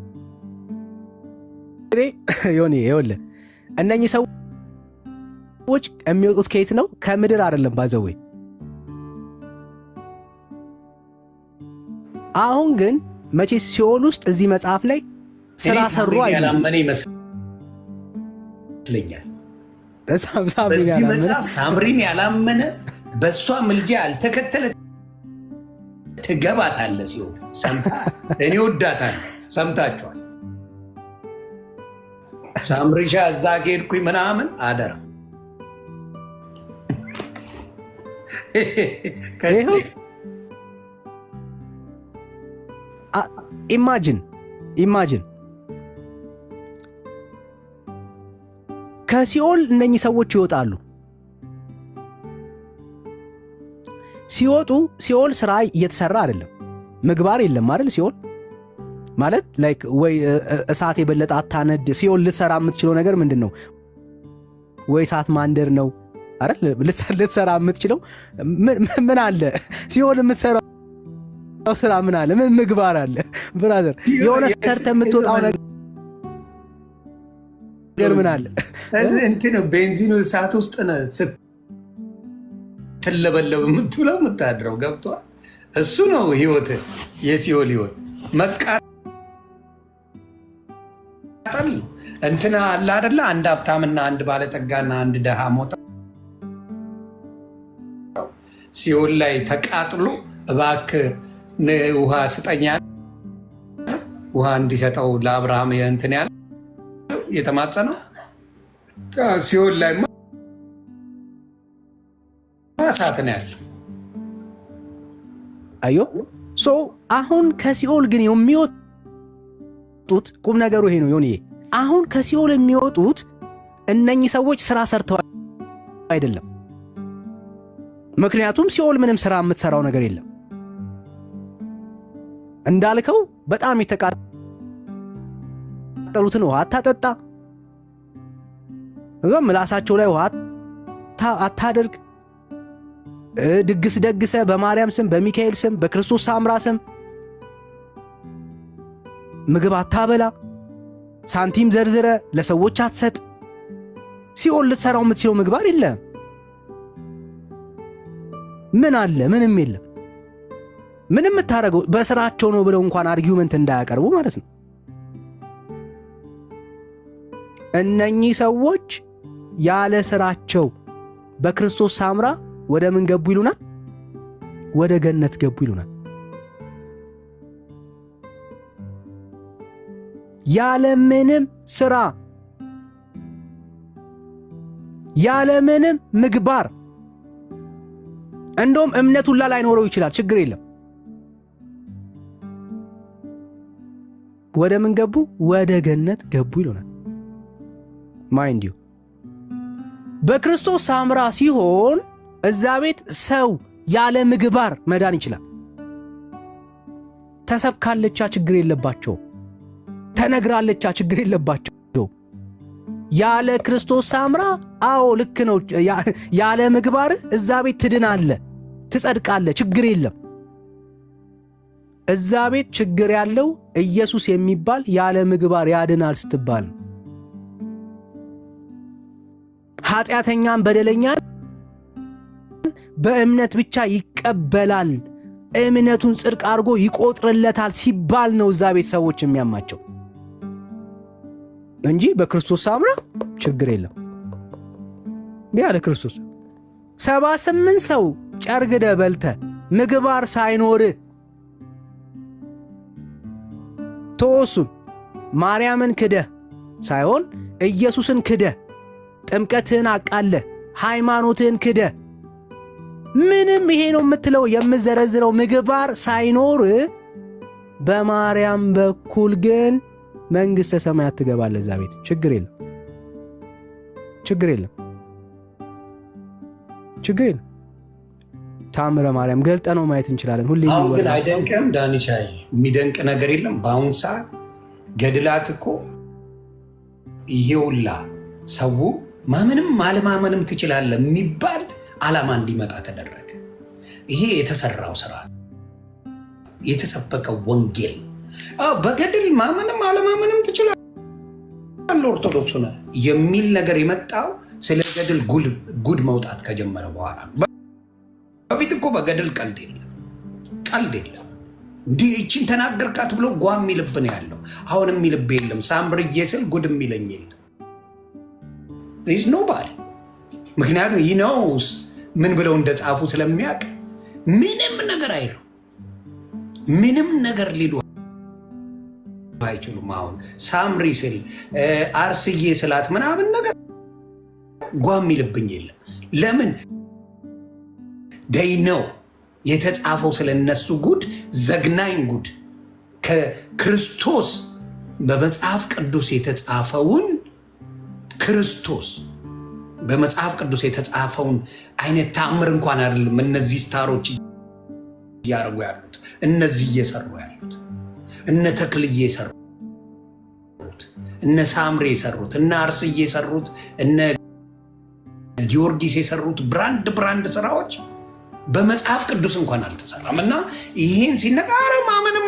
S1: ዮኒ ይኸውልህ እነኚህ ሰዎች የሚወጡት ከየት ነው? ከምድር አይደለም ባዘዌ። አሁን ግን መቼ ሲኦል ውስጥ እዚህ መጽሐፍ ላይ ስራ ሰሩ
S2: ያላመነ ይመስለኛል። በዚህ መጽሐፍ ሳምሪን ያላመነ በእሷ ምልጃ ያልተከተለ ትገባታለህ ሲሆን እኔ ወዳታለሁ። ሰምታችኋል። ሳምሪሻ እዛ ሄድኩኝ ምናምን አደራ ኢማጂን ከሲኦል እነኚህ ሰዎች ይወጣሉ። ሲወጡ ሲኦል ስራ እየተሰራ አይደለም፣ ምግባር የለም አይደል? ሲኦል ማለት ላይክ ወይ እሳት የበለጠ አታነድ። ሲኦል ልትሰራ የምትችለው ነገር ምንድን ነው? ወይ እሳት ማንደር ነው አይደል? ልትሰራ የምትችለው ምን አለ? ሲኦል የምትሰራው ስራ ምን አለ? ምን ምግባር አለ? ብራዘር የሆነ ሰርተ የምትወጣው ነገር ምን አለ? እንትን ቤንዚኑ እሳት ውስጥ ነው ስትለበለብ የምትውለው የምታድረው። ገብቶሃል? እሱ ነው ህይወት፣ የሲኦል ህይወት መቃጠል። እንትና አለ አይደለ? አንድ ሀብታምና አንድ ባለጠጋና አንድ ደሃ ሞታ ሲኦል ላይ ተቃጥሎ እባክህ ውሃ ስጠኛ፣ ውሃ እንዲሰጠው ለአብርሃም እንትን ያለ የተማጸነው ሲኦል ላይ እሳት ነው ያለው።
S1: አዮ አሁን ከሲኦል ግን የሚወጡት ቁም ነገሩ ይሄ ነው ዮኒ። አሁን ከሲኦል የሚወጡት እነኚህ ሰዎች ስራ ሰርተው አይደለም። ምክንያቱም ሲኦል ምንም ስራ የምትሰራው ነገር የለም። እንዳልከው በጣም የተቃጠሉትን ውሃ አታጠጣ፣ እዛም ምላሳቸው ላይ ውሃ አታደርግ፣ ድግስ ደግሰ በማርያም ስም፣ በሚካኤል ስም፣ በክርስቶስ ሳምራ ስም ምግብ አታበላ፣ ሳንቲም ዘርዝረ ለሰዎች አትሰጥ። ሲኦል ልትሰራው የምትችለው ምግባር የለም። ምን አለ? ምንም የለም። ምንም የምታደርገው በስራቸው ነው ብለው እንኳን አርጊውመንት እንዳያቀርቡ ማለት ነው። እነኚህ ሰዎች ያለ ስራቸው በክርስቶስ ሳምራ ወደ ምን ገቡ ይሉናል? ወደ ገነት ገቡ ይሉናል። ያለ ምንም ስራ፣ ያለ ምንም ምግባር፣ እንደውም እምነት ሁላ ላይኖረው ይችላል፣ ችግር የለም። ወደ ምን ገቡ? ወደ ገነት ገቡ ይሉናል። ማይንድ ዩ በክርስቶስ ሳምራ ሲሆን እዛ ቤት ሰው ያለ ምግባር መዳን ይችላል። ተሰብካለቻ ችግር የለባቸው፣ ተነግራለቻ ችግር የለባቸው። ያለ ክርስቶስ ሳምራ አዎ ልክ ነው፣ ያለ ምግባር እዛ ቤት ትድናለ፣ ትጸድቃለ፣ ችግር የለም። እዛ ቤት ችግር ያለው ኢየሱስ የሚባል ያለ ምግባር ያድናል ስትባል፣ ኃጢአተኛን በደለኛን በእምነት ብቻ ይቀበላል፣ እምነቱን ጽድቅ አድርጎ ይቆጥርለታል ሲባል ነው እዛ ቤት ሰዎች የሚያማቸው እንጂ በክርስቶስ ሳምራ ችግር የለም። ያለ ክርስቶስ 78 ሰው ጨርግደ በልተ ምግባር ሳይኖር ተወሱን ማርያምን ክደ ሳይሆን ኢየሱስን ክደ ጥምቀትን አቃለ ሃይማኖትን ክደ ምንም ይሄ ነው የምትለው የምዘረዝረው ምግባር ሳይኖር በማርያም በኩል ግን መንግሥተ ሰማያት ትገባለህ። እዛ ቤት ችግር የለም፣ ችግር የለም፣ ችግር የለም። ታምረ ማርያም ገልጠ ነው ማየት እንችላለን። ሁሌ
S2: አሁን ግን አይደንቅም ዳንሻይ? የሚደንቅ ነገር የለም። በአሁን ሰዓት ገድላት እኮ ይሄውላ ሰው ማመንም አለማመንም ትችላለህ የሚባል ዓላማ እንዲመጣ ተደረገ። ይሄ የተሰራው ስራ የተሰበከው ወንጌል በገድል ማመንም አለማመንም ትችላለህ ኦርቶዶክስ ነው የሚል ነገር የመጣው ስለ ገድል ጉድ መውጣት ከጀመረ በኋላ። በፊት እኮ በገድል ቀልድ የለም። እንዲህ እቺን ተናገርካት ብሎ ጓ የሚልብ ነው ያለው። አሁን የሚልብ የለም። ሳምርዬ ስል ጉድ የሚለኝ የለም። ዚስ ኖባዲ ምክንያቱም ይነውስ ምን ብለው እንደጻፉ ስለሚያውቅ ምንም ነገር አይሉ፣ ምንም ነገር ሊሉ አይችሉም። አሁን ሳምሪ ስል አርስዬ ስላት ምናምን ነገር ጓ የሚልብኝ የለም። ለምን ደይ ነው የተጻፈው ስለነሱ ጉድ፣ ዘግናኝ ጉድ ከክርስቶስ በመጽሐፍ ቅዱስ የተጻፈውን ክርስቶስ በመጽሐፍ ቅዱስ የተጻፈውን አይነት ታምር እንኳን አይደለም እነዚህ ስታሮች እያደረጉ ያሉት፣ እነዚህ እየሰሩ ያሉት፣ እነ ተክልዬ የሰሩት፣ እነ ሳምሬ የሰሩት፣ እነ አርስዬ የሰሩት፣ እነ ጊዮርጊስ የሰሩት ብራንድ ስራዎች በመጽሐፍ ቅዱስ እንኳን አልተሰራም። እና ይሄን ሲነጋር ማመንም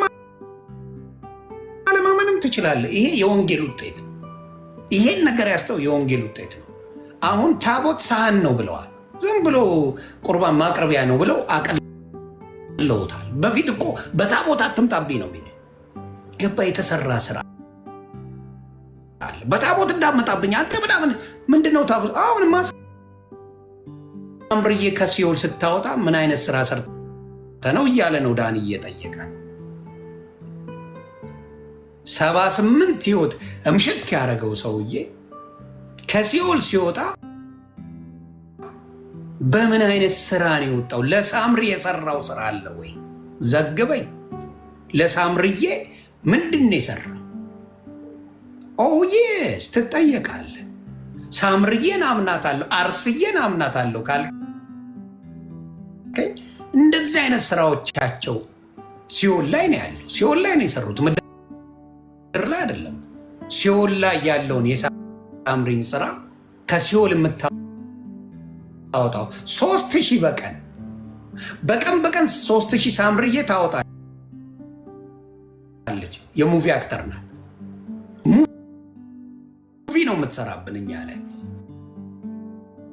S2: አለማመንም ትችላለህ። ይሄ የወንጌል ውጤት፣ ይሄን ነገር ያስተው የወንጌል ውጤት ነው። አሁን ታቦት ሳህን ነው ብለዋል። ዝም ብሎ ቁርባን ማቅረቢያ ነው ብለው አቀለውታል። በፊት እኮ በታቦት አትምጣብኝ ነው የሚል ገባ። የተሰራ ስራ አለ። በታቦት እንዳመጣብኝ አንተ ምንድነው ታቦት? አሁን ሳምርዬ ከሲኦል ስታወጣ ምን አይነት ስራ ሰርተ ነው እያለ ነው ዳኒ እየጠየቀ። 78 ህይወት እምሽክ ያደረገው ሰውዬ ከሲኦል ሲወጣ በምን አይነት ስራ ነው የወጣው? ለሳምሪ የሰራው ስራ አለ ወይ? ዘግበኝ። ለሳምርዬ ምንድን ነው የሰራው? ኦዬስ ትጠየቃለህ። ሳምርዬን አምናታለሁ፣ አርስዬን አምናታለሁ ካልከኝ እንደዚህ አይነት ስራዎቻቸው ሲኦል ላይ ነው ያለው። ሲኦል ላይ ነው የሰሩት፣ ምድር ላይ አይደለም። ሲኦል ላይ ያለውን የሳምሪን ስራ ከሲኦል የምታወጣው 3000 በቀን 3000 ሳምርዬ ታወጣለች። የሙቪ አክተር ናት። ሙቪ ነው የምትሰራብን እኛ ላይ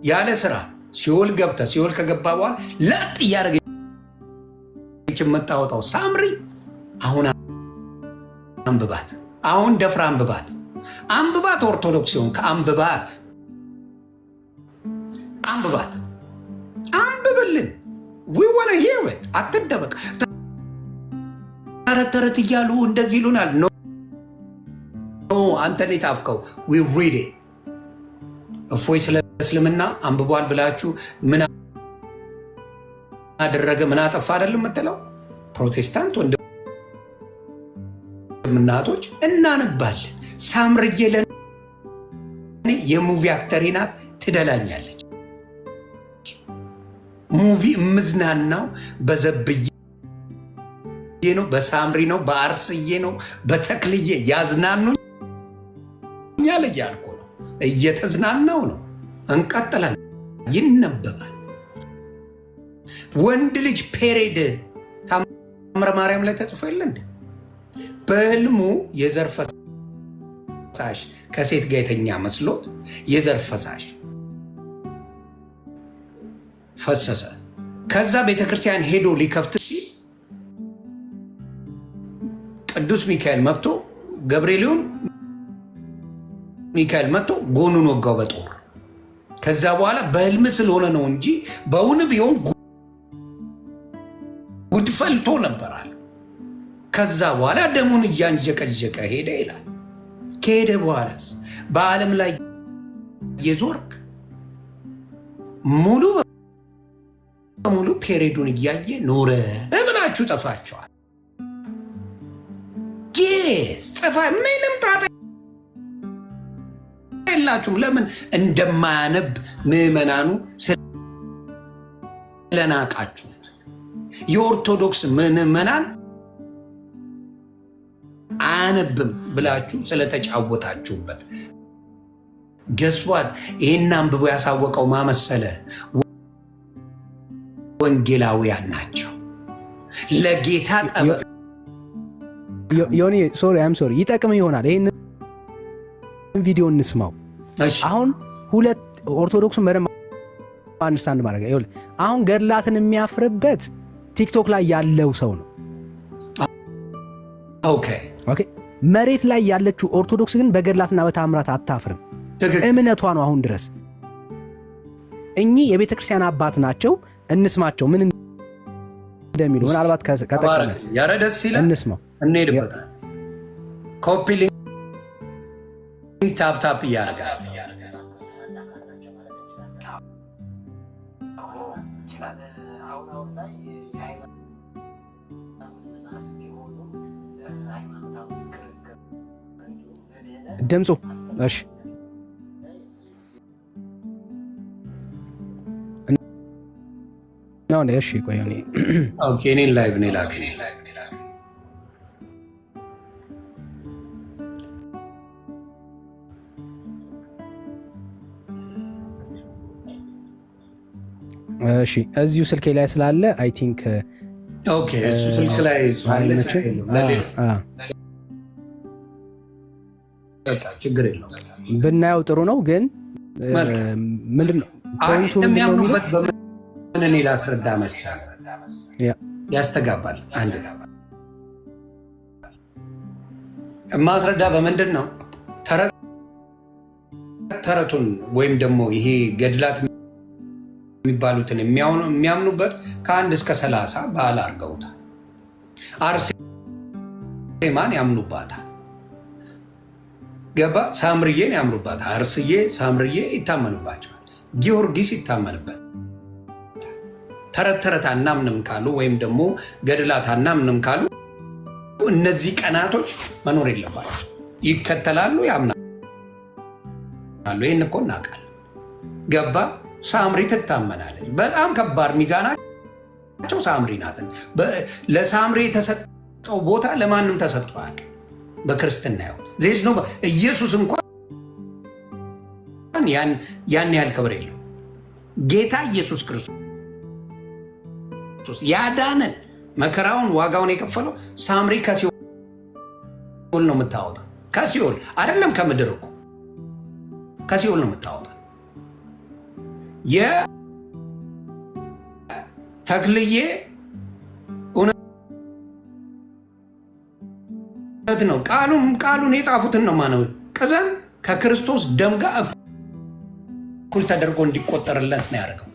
S2: ያለ ስራ ሲኦል ገብተ ሲኦል ከገባ በኋላ ለጥ እያደረገች የምታወጣው ሳምሪ አሁን አንብባት፣ አሁን ደፍራ አንብባት ኦርቶዶክስ ሲሆን ከአንብባት አንብብልን። we want to hear it። አትደበቅ። ተረት እያሉ እንደዚህ ይሉናል። ኖ አንተ ነው የጻፍከው። we read it። እፎይ ስለ እስልምና አንብቧል ብላችሁ ምን አደረገ ምን አጠፋ አይደለም የምትለው? ፕሮቴስታንት ወንድምናቶች እናነባለን። ሳምርዬ ለኔ የሙቪ አክተሪ ናት፣ ትደላኛለች። ሙቪ እምዝናናው በዘብዬ ነው፣ በሳምሪ ነው፣ በአርስዬ ነው፣ በተክልዬ ያዝናኑኛል እያልኩ ነው። እየተዝናናው ነው። እንቀጥላለን። ይነበባል። ወንድ ልጅ ፔሬድ ታምረ ማርያም ላይ ተጽፎ የለ እንዴ? በህልሙ የዘር ፈሳሽ ከሴት ጋር የተኛ መስሎት የዘር ፈሳሽ ፈሰሰ። ከዛ ቤተክርስቲያን ሄዶ ሊከፍት ሲል ቅዱስ ሚካኤል መጥቶ ገብርኤልን ሚካኤል መጥቶ ጎኑን ወጋው በጦር። ከዛ በኋላ በህልም ስለሆነ ነው እንጂ በእውን ቢሆን ጉድ ፈልቶ ነበራል። ከዛ በኋላ ደሙን እያንጀቀጀቀ ሄደ ይላል። ከሄደ በኋላስ በዓለም ላይ የዞርክ ሙሉ በሙሉ ፔሬዱን እያየ ኖረ ብላችሁ ጽፋችኋል። ጽፋ ምንም ጣጣ የላችሁም። ለምን እንደማያነብ ምዕመናኑ ስለናቃችሁት። የኦርቶዶክስ ምዕመናን አያነብም ብላችሁ ስለተጫወታችሁበት። ገስዋት ይህን አንብቦ ያሳወቀው ማመሰለ ወንጌላውያን ናቸው። ለጌታ ጠበቅ
S1: ዮኒ ሶሪ ይጠቅም ይሆናል። ይህን ቪዲዮ እንስማው። አሁን ሁለት ኦርቶዶክሱን በደንብ አንደርስታንድ ማድረግ ይኸውልህ፣ አሁን ገድላትን የሚያፍርበት ቲክቶክ ላይ ያለው ሰው ነው።
S2: ኦኬ
S1: መሬት ላይ ያለችው ኦርቶዶክስ ግን በገድላትና በታምራት አታፍርም። እምነቷ ነው። አሁን ድረስ እኚህ የቤተ ክርስቲያን አባት ናቸው። እንስማቸው ምን እንደሚሉ ምናልባት ከጠቀመ
S2: ያረደስ ሲለ
S1: እንስማው፣
S2: እንሄድበታል። ኮፒ ሊንክ ታፕ እያደረጋል።
S1: ድምፁ እሺ ነው። እሺ ቆይ
S2: ኦኬ እኔን ላይቭ ነው ላክ
S1: እሺ እዚሁ ስልኬ ላይ ስላለ አይ ቲንክ
S2: ኦኬ እሱ ስልክ ላይ ችግር የለውም
S1: ብናየው ጥሩ ነው። ግን ምንድነው ፖይንቱ?
S2: የሚያምኑበት በምን እኔ ላስረዳ መሰለህ፣ ያስተጋባል። አንድ ማስረዳ በምንድን ነው? ተረቱን ወይም ደግሞ ይሄ ገድላት የሚባሉትን የሚያምኑበት ከ1 እስከ 30 በዓል አድርገውታል። አርሴማን ያምኑባታል። ገባ? ሳምርዬን ያምኑባታል። አርስዬ፣ ሳምርዬ ይታመኑባቸዋል። ጊዮርጊስ ይታመንበት። ተረት አናምንም ካሉ ወይም ደግሞ ገድላት አናምንም ካሉ እነዚህ ቀናቶች መኖር የለባቸው። ይከተላሉ፣ ያምናሉ። ይህን እኮ እናውቃለን። ገባ? ሳምሪ ትታመናለች። በጣም ከባድ ሚዛናቸው ሳምሪ ናትን። ለሳምሪ የተሰጠው ቦታ ለማንም ተሰጥቶ አያውቅም። በክርስትና ሕይወት ዜዝ ነው። ኢየሱስ እንኳን ያን ያህል ክብር የለው። ጌታ ኢየሱስ ክርስቶስ ያዳነን መከራውን ዋጋውን የከፈለው ሳምሪ ከሲኦል ነው የምታወጣው። ከሲኦል አይደለም ከምድር እኮ ከሲኦል ነው የምታወጣው። የተክልዬ እውነት ነው። ቃሉን የጻፉትን ነው ማነው ቅዘን ከክርስቶስ ደም ጋር እኩል ተደርጎ እንዲቆጠርለት ነው ያደርገው።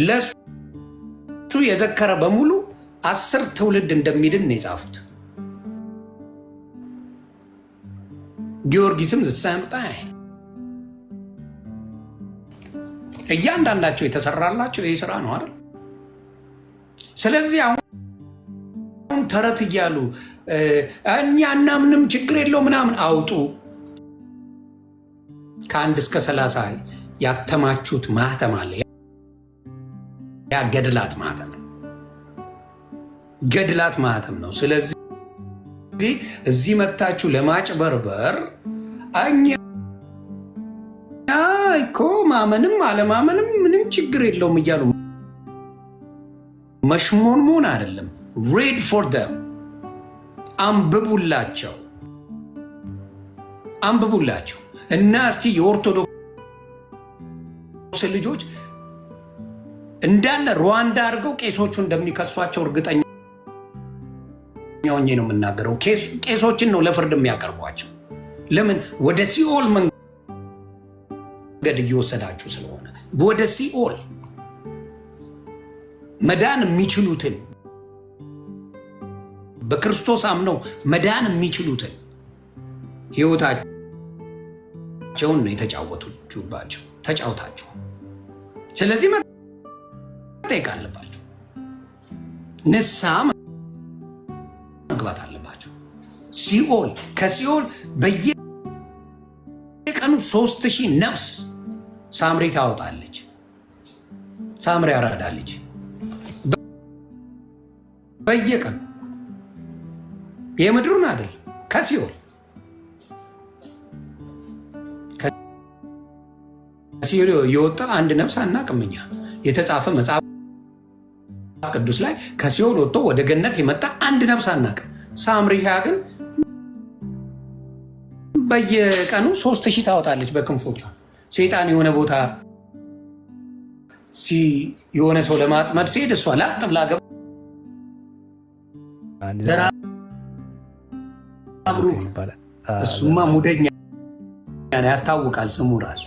S2: ለሱ የዘከረ በሙሉ 10 ትውልድ እንደሚድን ነው የጻፉት። ጊዮርጊስም ዝሳምጣ እያንዳንዳቸው የተሰራላቸው ይህ ስራ ነው አይደል? ስለዚህ አሁን ተረት እያሉ እኛ እናምንም ችግር የለው ምናምን አውጡ። ከ1 እስከ 30 ያተማችሁት ማህተም አለ። ያ ገድላት ማህተም ነው። ገድላት ማህተም ነው። ስለዚህ እዚህ መታችሁ ለማጭበርበር እኛ እኮ ማመንም አለማመንም ምንም ችግር የለውም እያሉ መሽሞንሞን አይደለም። read for them አንብቡላቸው እና እስቲ የኦርቶዶክስ ልጆች እንዳለ ሩዋንዳ አድርገው ቄሶቹ እንደሚከሷቸው እርግጠኛ ሆኜ ነው የምናገረው። ቄሶችን ነው ለፍርድ የሚያቀርቧቸው። ለምን? ወደ ሲኦል መንገድ እየወሰዳችሁ ስለሆነ። ወደ ሲኦል መዳን የሚችሉትን በክርስቶስ አምነው መዳን የሚችሉትን ሕይወታቸውን ነው የተጫወቱባቸው። ተጫውታችሁ። ስለዚህ መጠየቅ አለባችሁ። ንስሐ መግባት አለባችሁ። ሲኦል ከሲኦል በየቀኑ 3000 ነፍስ ሳምሪ ታወጣለች። ሳምሪ ያራዳለች በየቀኑ የምድሩን አይደል ከሲኦል የወጣ አንድ ነፍስ አናቅም እኛ። የተጻፈ መጽሐፍ ቅዱስ ላይ ከሲኦል ወጥቶ ወደ ገነት የመጣ አንድ ነፍስ አናቅም። ሳምሪያ ግን በየቀኑ 3000 ታወጣለች በክንፎቿ። ሰይጣን የሆነ ቦታ የሆነ ሰው ለማጥመድ ሲሄድ እሷ ላጥ ብላ ገባ። እሱማ ሙደኛ ያስታውቃል ስሙ ራሱ።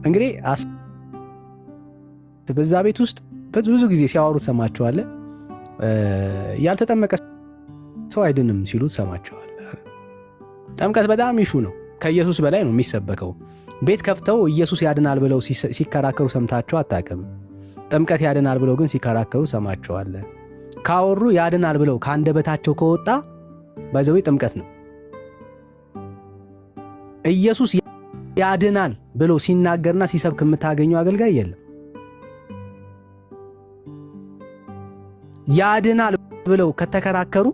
S1: እንግዲህ በዛ ቤት ውስጥ ብዙ ጊዜ ሲያወሩት ሰማቸዋለ። ያልተጠመቀ ሰው አይድንም ሲሉ ሰማቸዋል። ጥምቀት በጣም ይሹ ነው። ከኢየሱስ በላይ ነው የሚሰበከው። ቤት ከፍተው ኢየሱስ ያድናል ብለው ሲከራከሩ ሰምታቸው አታውቅም። ጥምቀት ያድናል ብለው ግን ሲከራከሩ ሰማቸዋለ። ካወሩ ያድናል ብለው ከአንደበታቸው ከወጣ ባይዘው ጥምቀት ነው። ኢየሱስ ያድናል ብሎ ሲናገርና ሲሰብክ የምታገኘው አገልጋይ የለም። ያድናል ብለው ከተከራከሩ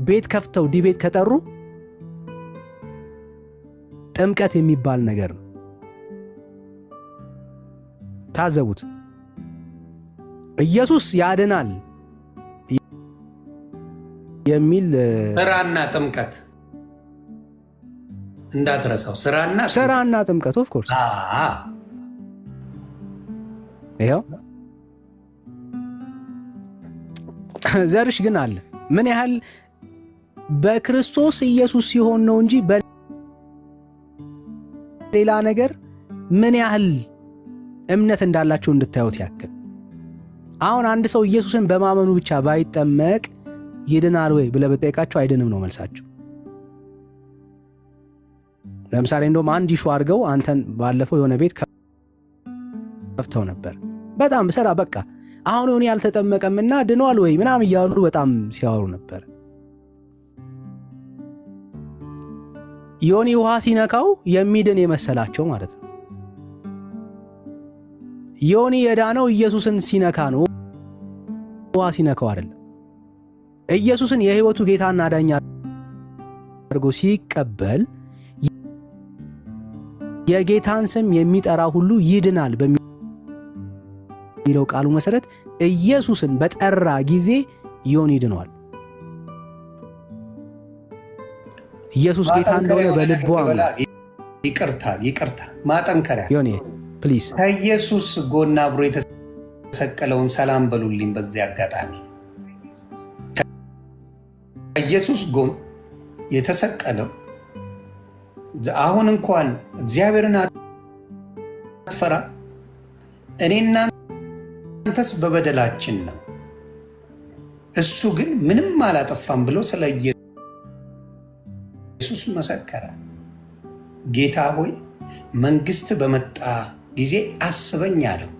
S1: ቤት ከፍተው ዲቤት ከጠሩ ጥምቀት የሚባል ነገር ነው። ታዘቡት። ኢየሱስ ያድናል የሚል
S2: ስራና ጥምቀት እንዳትረሳው። ስራና
S1: ጥምቀት ኦፍ ኮርስ ይሄው ዘርሽ ግን አለ። ምን ያህል በክርስቶስ ኢየሱስ ሲሆን ነው እንጂ በሌላ ነገር ምን ያህል እምነት እንዳላቸው እንድታዩት ያክል። አሁን አንድ ሰው ኢየሱስን በማመኑ ብቻ ባይጠመቅ ይድናል ወይ ብለህ ብትጠይቃቸው አይድንም ነው መልሳቸው። ለምሳሌ እንደውም አንድ ይሹ አድርገው አንተን ባለፈው የሆነ ቤት ከፍተው ነበር። በጣም ሰራ በቃ አሁን ሆነ ያልተጠመቀምና ድኗል ወይ ምናም እያሉ በጣም ሲያወሩ ነበር። ዮኒ ውሃ ሲነካው የሚድን የመሰላቸው ማለት ነው። ዮኒ የዳነው ኢየሱስን ሲነካ ነው፣ ውሃ ሲነካው አይደለም። ኢየሱስን የህይወቱ ጌታና ዳኛ አድርጎ ሲቀበል የጌታን ስም የሚጠራ ሁሉ ይድናል በሚለው ቃሉ መሰረት ኢየሱስን በጠራ ጊዜ ዮኒ ድኗል። ኢየሱስ ጌታ እንደሆነ በልቡ አምኖ
S2: ይቅርታ ማጠንከሪያ
S1: ዮኒ ፕሊዝ
S2: ከኢየሱስ ጎን አብሮ የተሰቀለውን ሰላም በሉልኝ። በዚህ አጋጣሚ ከኢየሱስ ጎን የተሰቀለው አሁን እንኳን እግዚአብሔርን አትፈራ፣ እኔና አንተስ በበደላችን ነው፣ እሱ ግን ምንም አላጠፋም ብሎ ስለ ኢየሱስ መሰከረ። ጌታ ሆይ መንግስት በመጣ ጊዜ አስበኝ አለው።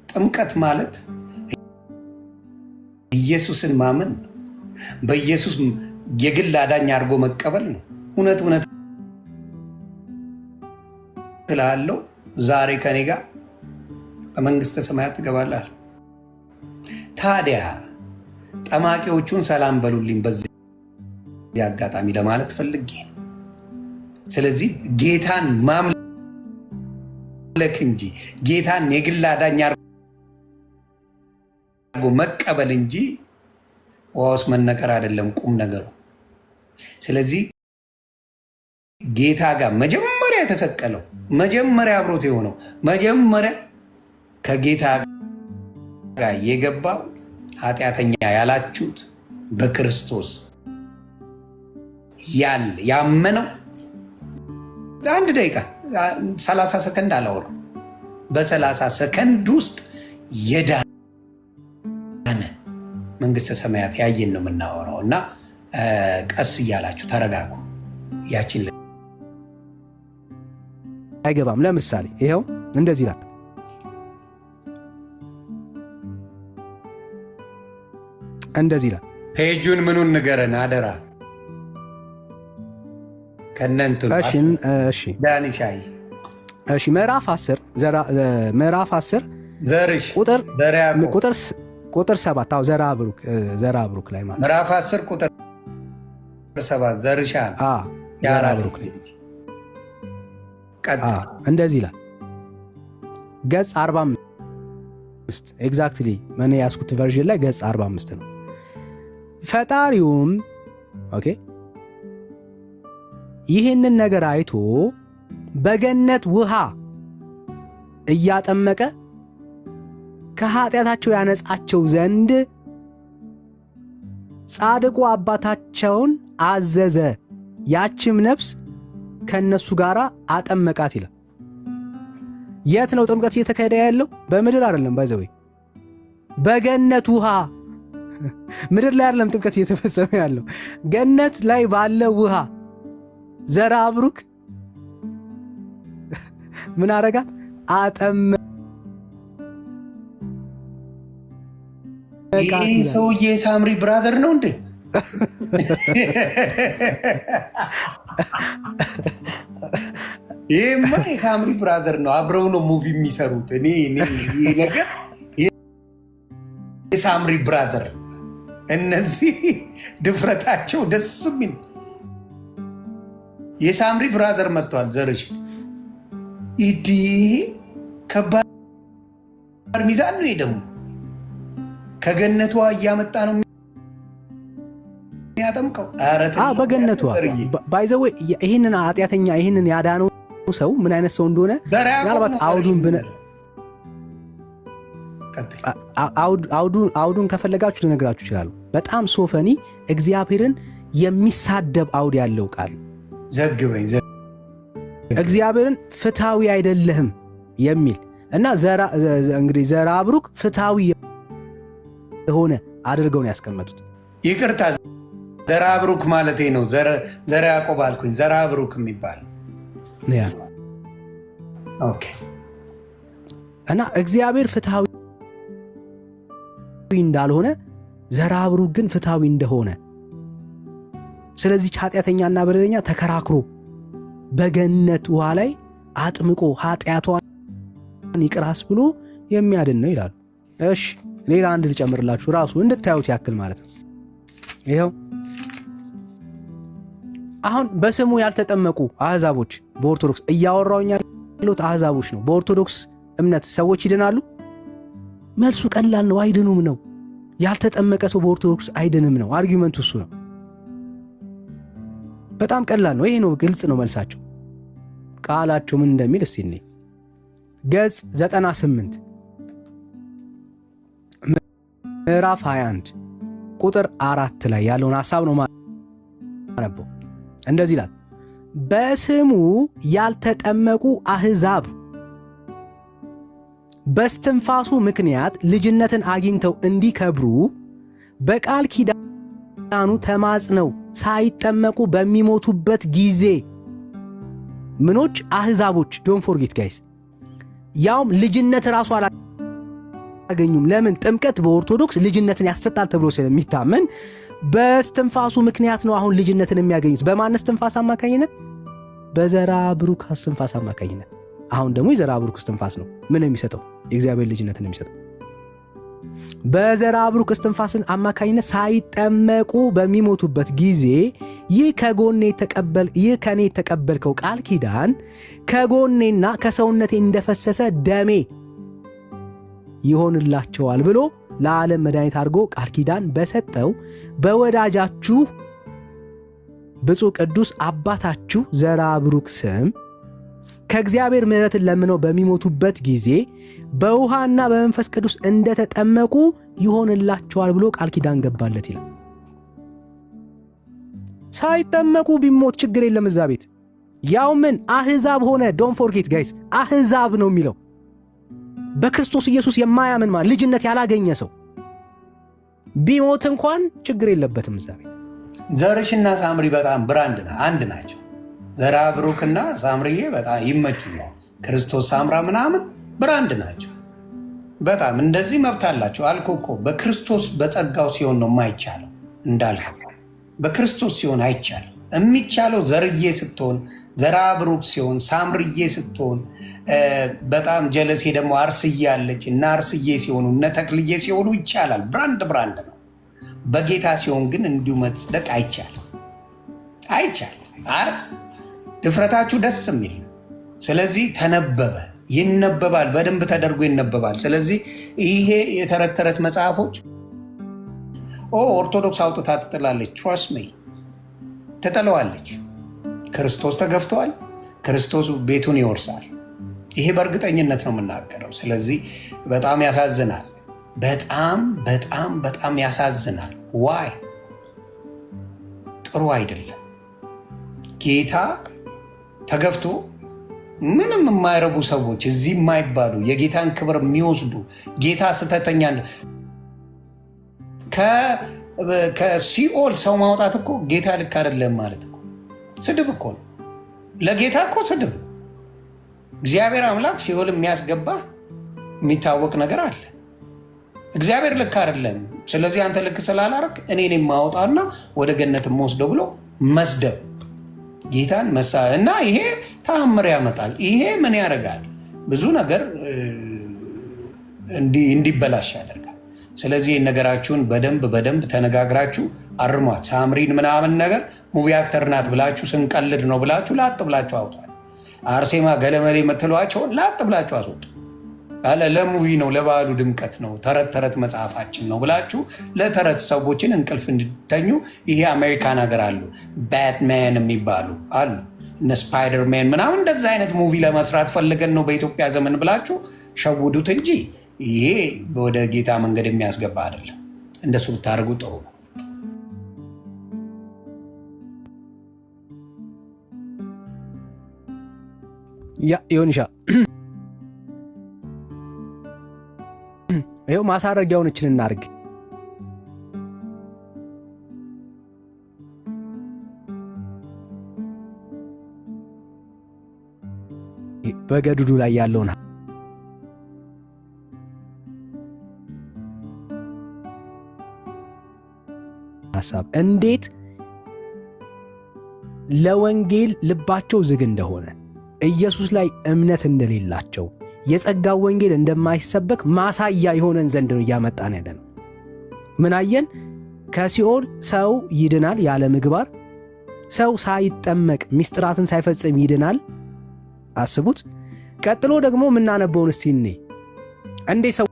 S2: ጥምቀት ማለት ኢየሱስን ማመን በኢየሱስ የግል አዳኝ አድርጎ መቀበል ነው። እውነት እውነት እልሃለሁ ዛሬ ከኔ ጋር በመንግስተ ሰማያት ትገባለህ። ታዲያ ጠማቂዎቹን ሰላም በሉልኝ በዚህ አጋጣሚ ለማለት ፈልጌ። ስለዚህ ጌታን ማምለክ እንጂ ጌታን የግል አዳኝ አድርጎ መቀበል እንጂ ዋውስ መነቀር አይደለም ቁም ነገሩ። ስለዚህ ጌታ ጋር መጀመሪያ የተሰቀለው መጀመሪያ አብሮት የሆነው መጀመሪያ ከጌታ ጋር የገባው ኃጢአተኛ ያላችሁት በክርስቶስ ያመነው ለአንድ ደቂቃ 30 ሰከንድ አላወራም። በ30 ሰከንድ ውስጥ የዳነ መንግስተ ሰማያት ያየን ነው የምናወራው። እና ቀስ እያላችሁ ተረጋጉ። ያችን
S1: አይገባም። ለምሳሌ ይሄው እንደዚህ ይላል። እንደዚህ ይላል።
S2: ፔጁን ምኑን ንገረን አደራ። ከነንቱ
S1: እሺ
S2: ዳኒሻይ
S1: እሺ ምዕራፍ 10
S2: ዘርሽ
S1: ቁጥር 7 አው ዘራ ብሩክ ላይ ማለት
S2: ምዕራፍ 10 ቁጥር 7 ዘርሻን ያራ ብሩክ ላይ
S1: እንደዚህ ይላል። ገጽ 45 ኤግዛክትሊ ማን ያስኩት ቨርዥን ላይ ገጽ 45 ነው። ፈጣሪውም ኦኬ ይህንን ነገር አይቶ በገነት ውሃ እያጠመቀ ከኃጢአታቸው ያነጻቸው ዘንድ ጻድቁ አባታቸውን አዘዘ። ያችም ነፍስ ከነሱ ጋር አጠመቃት ይላል። የት ነው ጥምቀት እየተካሄደ ያለው? በምድር አይደለም። ባይዘው በገነት ውሃ ምድር ላይ አይደለም ጥምቀት እየተፈጸመ ያለው፣ ገነት ላይ ባለ ውሃ ዘራ ብሩክ ምን አረጋት? አጠመቃት።
S2: ይህ ሰውዬ ሳምሪ ብራዘር ነው እንዴ? ይህማ የሳምሪ ብራዘር ነው። አብረው ነው ሙቪ የሚሰሩት። እኔ ነገር የሳምሪ ብራዘር እነዚህ ድፍረታቸው ደስ የሚል የሳምሪ ብራዘር መጥተዋል። ዘርሽ ኢዲ ከባድ ሚዛን ነው። ደግሞ ከገነቷ እያመጣ ነው የሚያጠምቀው።
S1: በገነቷ ባይዘው ይህንን ኃጢአተኛ ይህንን ያዳነው ሰው ምን አይነት ሰው እንደሆነ ምናልባት አውዱን ከፈለጋችሁ ልነግራችሁ ይችላሉ። በጣም ሶፈኒ እግዚአብሔርን የሚሳደብ አውድ ያለው ቃል
S2: ዘግበኝ
S1: እግዚአብሔርን ፍትሃዊ አይደለህም የሚል እና እንግዲህ ዘራ ብሩክ ፍትሃዊ የሆነ አድርገው ነው ያስቀመጡት።
S2: ይቅርታ ዘራ ብሩክ ማለቴ ነው። ዘራ ያዕቆብ አልኩኝ። ዘራ ብሩክ የሚባል ኦኬ።
S1: እና እግዚአብሔር ፍትሃዊ እንዳልሆነ ዘራ ብሩክ ግን ፍትሃዊ እንደሆነ፣ ስለዚህ ኃጢአተኛና በደለኛ ተከራክሮ በገነት ውሃ ላይ አጥምቆ ኃጢአቷን ይቅራስ ብሎ የሚያድን ነው ይላሉ። እሺ ሌላ አንድ ልጨምርላችሁ ራሱ እንድታዩት ያክል ማለት ነው። ይሄው አሁን በስሙ ያልተጠመቁ አህዛቦች በኦርቶዶክስ እያወራውኛ ያሉት አህዛቦች ነው። በኦርቶዶክስ እምነት ሰዎች ይድናሉ? መልሱ ቀላል ነው፣ አይድኑም ነው። ያልተጠመቀ ሰው በኦርቶዶክስ አይድንም ነው። አርጊመንቱ እሱ ነው። በጣም ቀላል ነው። ይሄ ነው፣ ግልጽ ነው መልሳቸው። ቃላቸው ምን እንደሚል እስቲ እንይ። ገጽ 98 ምዕራፍ 21 ቁጥር 4 ላይ ያለውን ሐሳብ ነው ማነበው። እንደዚህ ይላል። በስሙ ያልተጠመቁ አህዛብ በስትንፋሱ ምክንያት ልጅነትን አግኝተው እንዲከብሩ በቃል ኪዳኑ ተማጽነው ሳይጠመቁ በሚሞቱበት ጊዜ ምኖች አህዛቦች ዶንት ፎርጌት ጋይስ፣ ያውም ልጅነት ራሱ አያገኙም። ለምን? ጥምቀት በኦርቶዶክስ ልጅነትን ያሰጣል ተብሎ ስለሚታመን በስትንፋሱ ምክንያት ነው አሁን ልጅነትን የሚያገኙት። በማን እስትንፋስ አማካኝነት? በዘራ ብሩክ እስትንፋስ አማካኝነት። አሁን ደግሞ የዘራ ብሩክ እስትንፋስ ነው ምን የሚሰጠው? የእግዚአብሔር ልጅነትን የሚሰጠው። በዘራ ብሩክ እስትንፋስን አማካኝነት ሳይጠመቁ በሚሞቱበት ጊዜ ይህ ከኔ የተቀበልከው ቃል ኪዳን ከጎኔና ከሰውነቴ እንደፈሰሰ ደሜ ይሆንላቸዋል ብሎ ለዓለም መድኃኒት አድርጎ ቃል ኪዳን በሰጠው በወዳጃችሁ ብፁዕ ቅዱስ አባታችሁ ዘራ ብሩክ ስም ከእግዚአብሔር ምሕረትን ለምነው በሚሞቱበት ጊዜ በውሃና በመንፈስ ቅዱስ እንደተጠመቁ ይሆንላቸዋል ብሎ ቃል ኪዳን ገባለት ይላል። ሳይጠመቁ ቢሞት ችግር የለም እዛ ቤት። ያው ምን አህዛብ ሆነ። ዶንት ፎርጌት ጋይስ፣ አህዛብ ነው የሚለው። በክርስቶስ ኢየሱስ የማያምን ማለት ልጅነት ያላገኘ ሰው ቢሞት እንኳን ችግር የለበትም እዛ ቤት።
S2: ዘርሽና ሳምሪ በጣም ብራንድ አንድ ናቸው። ዘራ ብሩክና ሳምሪዬ በጣም ይመቹኛል። ክርስቶስ ሳምራ ምናምን ብራንድ ናቸው። በጣም እንደዚህ መብት አላቸው። አልኩህ እኮ በክርስቶስ በጸጋው ሲሆን ነው የማይቻለው። እንዳልከው በክርስቶስ ሲሆን አይቻልም። የሚቻለው ዘርዬ ስትሆን፣ ዘራ ብሩክ ሲሆን፣ ሳምርዬ ስትሆን፣ በጣም ጀለሴ ደግሞ አርስዬ አለች እና አርስዬ ሲሆኑ እነ ተክልዬ ሲሆኑ ይቻላል። ብራንድ ነው። በጌታ ሲሆን ግን እንዲሁ መጽደቅ አይቻልም። አረ ድፍረታችሁ ደስ የሚል። ስለዚህ ተነበበ፣ ይነበባል፣ በደንብ ተደርጎ ይነበባል። ስለዚህ ይሄ የተረት ተረት መጽሐፎች ኦርቶዶክስ አውጥታ ትጥላለች። ትረስት ሚ ትጥለዋለች። ክርስቶስ ተገፍተዋል። ክርስቶስ ቤቱን ይወርሳል። ይሄ በእርግጠኝነት ነው የምናገረው። ስለዚህ በጣም ያሳዝናል። በጣም ያሳዝናል። ዋይ ጥሩ አይደለም። ጌታ ተገፍቶ ምንም የማይረቡ ሰዎች እዚህ የማይባሉ የጌታን ክብር የሚወስዱ ጌታ ስተተኛ ከሲኦል ሰው ማውጣት እኮ ጌታ ልክ አይደለም ማለት እኮ ስድብ እኮ ነው። ለጌታ እኮ ስድብ። እግዚአብሔር አምላክ ሲኦል የሚያስገባ የሚታወቅ ነገር አለ። እግዚአብሔር ልክ አይደለም፣ ስለዚህ አንተ ልክ ስላላረክ እኔን የማወጣና ወደ ገነት የምወስደው ብሎ መስደብ ጌታን መሳ እና ይሄ ተአምር ያመጣል። ይሄ ምን ያደርጋል? ብዙ ነገር እንዲበላሽ ያደርጋል። ስለዚህ ነገራችሁን በደንብ ተነጋግራችሁ አርሟት። ሳምሪን ምናምን ነገር ሙቪ አክተር ናት ብላችሁ ስንቀልድ ነው ብላችሁ ላጥ ብላችሁ አውጧል። አርሴማ ገለመሌ የምትሏቸውን ላጥ ብላችሁ አስወጡ። ለሙቪ ነው፣ ለበዓሉ ድምቀት ነው፣ ተረት መጽሐፋችን ነው ብላችሁ ለተረት ሰዎችን እንቅልፍ እንዲተኙ። ይሄ አሜሪካን ሀገር አሉ ባትማን የሚባሉ አሉ፣ እነ ስፓይደርማን ምናምን እንደዚህ አይነት ሙቪ ለመስራት ፈልገን ነው በኢትዮጵያ ዘመን ብላችሁ ሸውዱት እንጂ ይሄ ወደ ጌታ መንገድ የሚያስገባ አይደለም። እንደሱ ብታደርጉ ጥሩ ነው።
S1: ዮኒሻ ይኸው ማሳረጊያውን እችን እናድርግ። በገድዱ ላይ ያለውን ሐሳብ እንዴት ለወንጌል ልባቸው ዝግ እንደሆነ፣ ኢየሱስ ላይ እምነት እንደሌላቸው፣ የጸጋው ወንጌል እንደማይሰበክ ማሳያ የሆነን ዘንድ ነው እያመጣን ያለን። ምን አየን? ከሲኦል ሰው ይድናል ያለ ምግባር። ሰው ሳይጠመቅ ምስጢራትን ሳይፈጽም ይድናል። አስቡት። ቀጥሎ ደግሞ የምናነበውን እስቲ እኔ እንዴ ሰዎች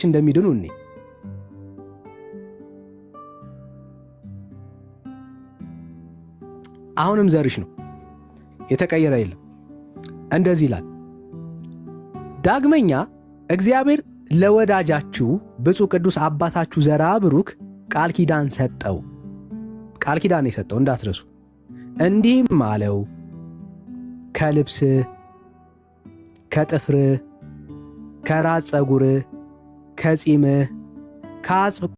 S1: እንደሚድኑ እኔ አሁንም ዘርሽ ነው የተቀየረ የለም። እንደዚህ ይላል። ዳግመኛ እግዚአብሔር ለወዳጃችሁ ብፁዕ ቅዱስ አባታችሁ ዘራ ብሩክ ቃል ኪዳን ሰጠው። ቃል ኪዳን የሰጠው እንዳትረሱ። እንዲህም አለው፣ ከልብስ፣ ከጥፍር፣ ከራስ ፀጉር፣ ከጺም፣ ከአጽም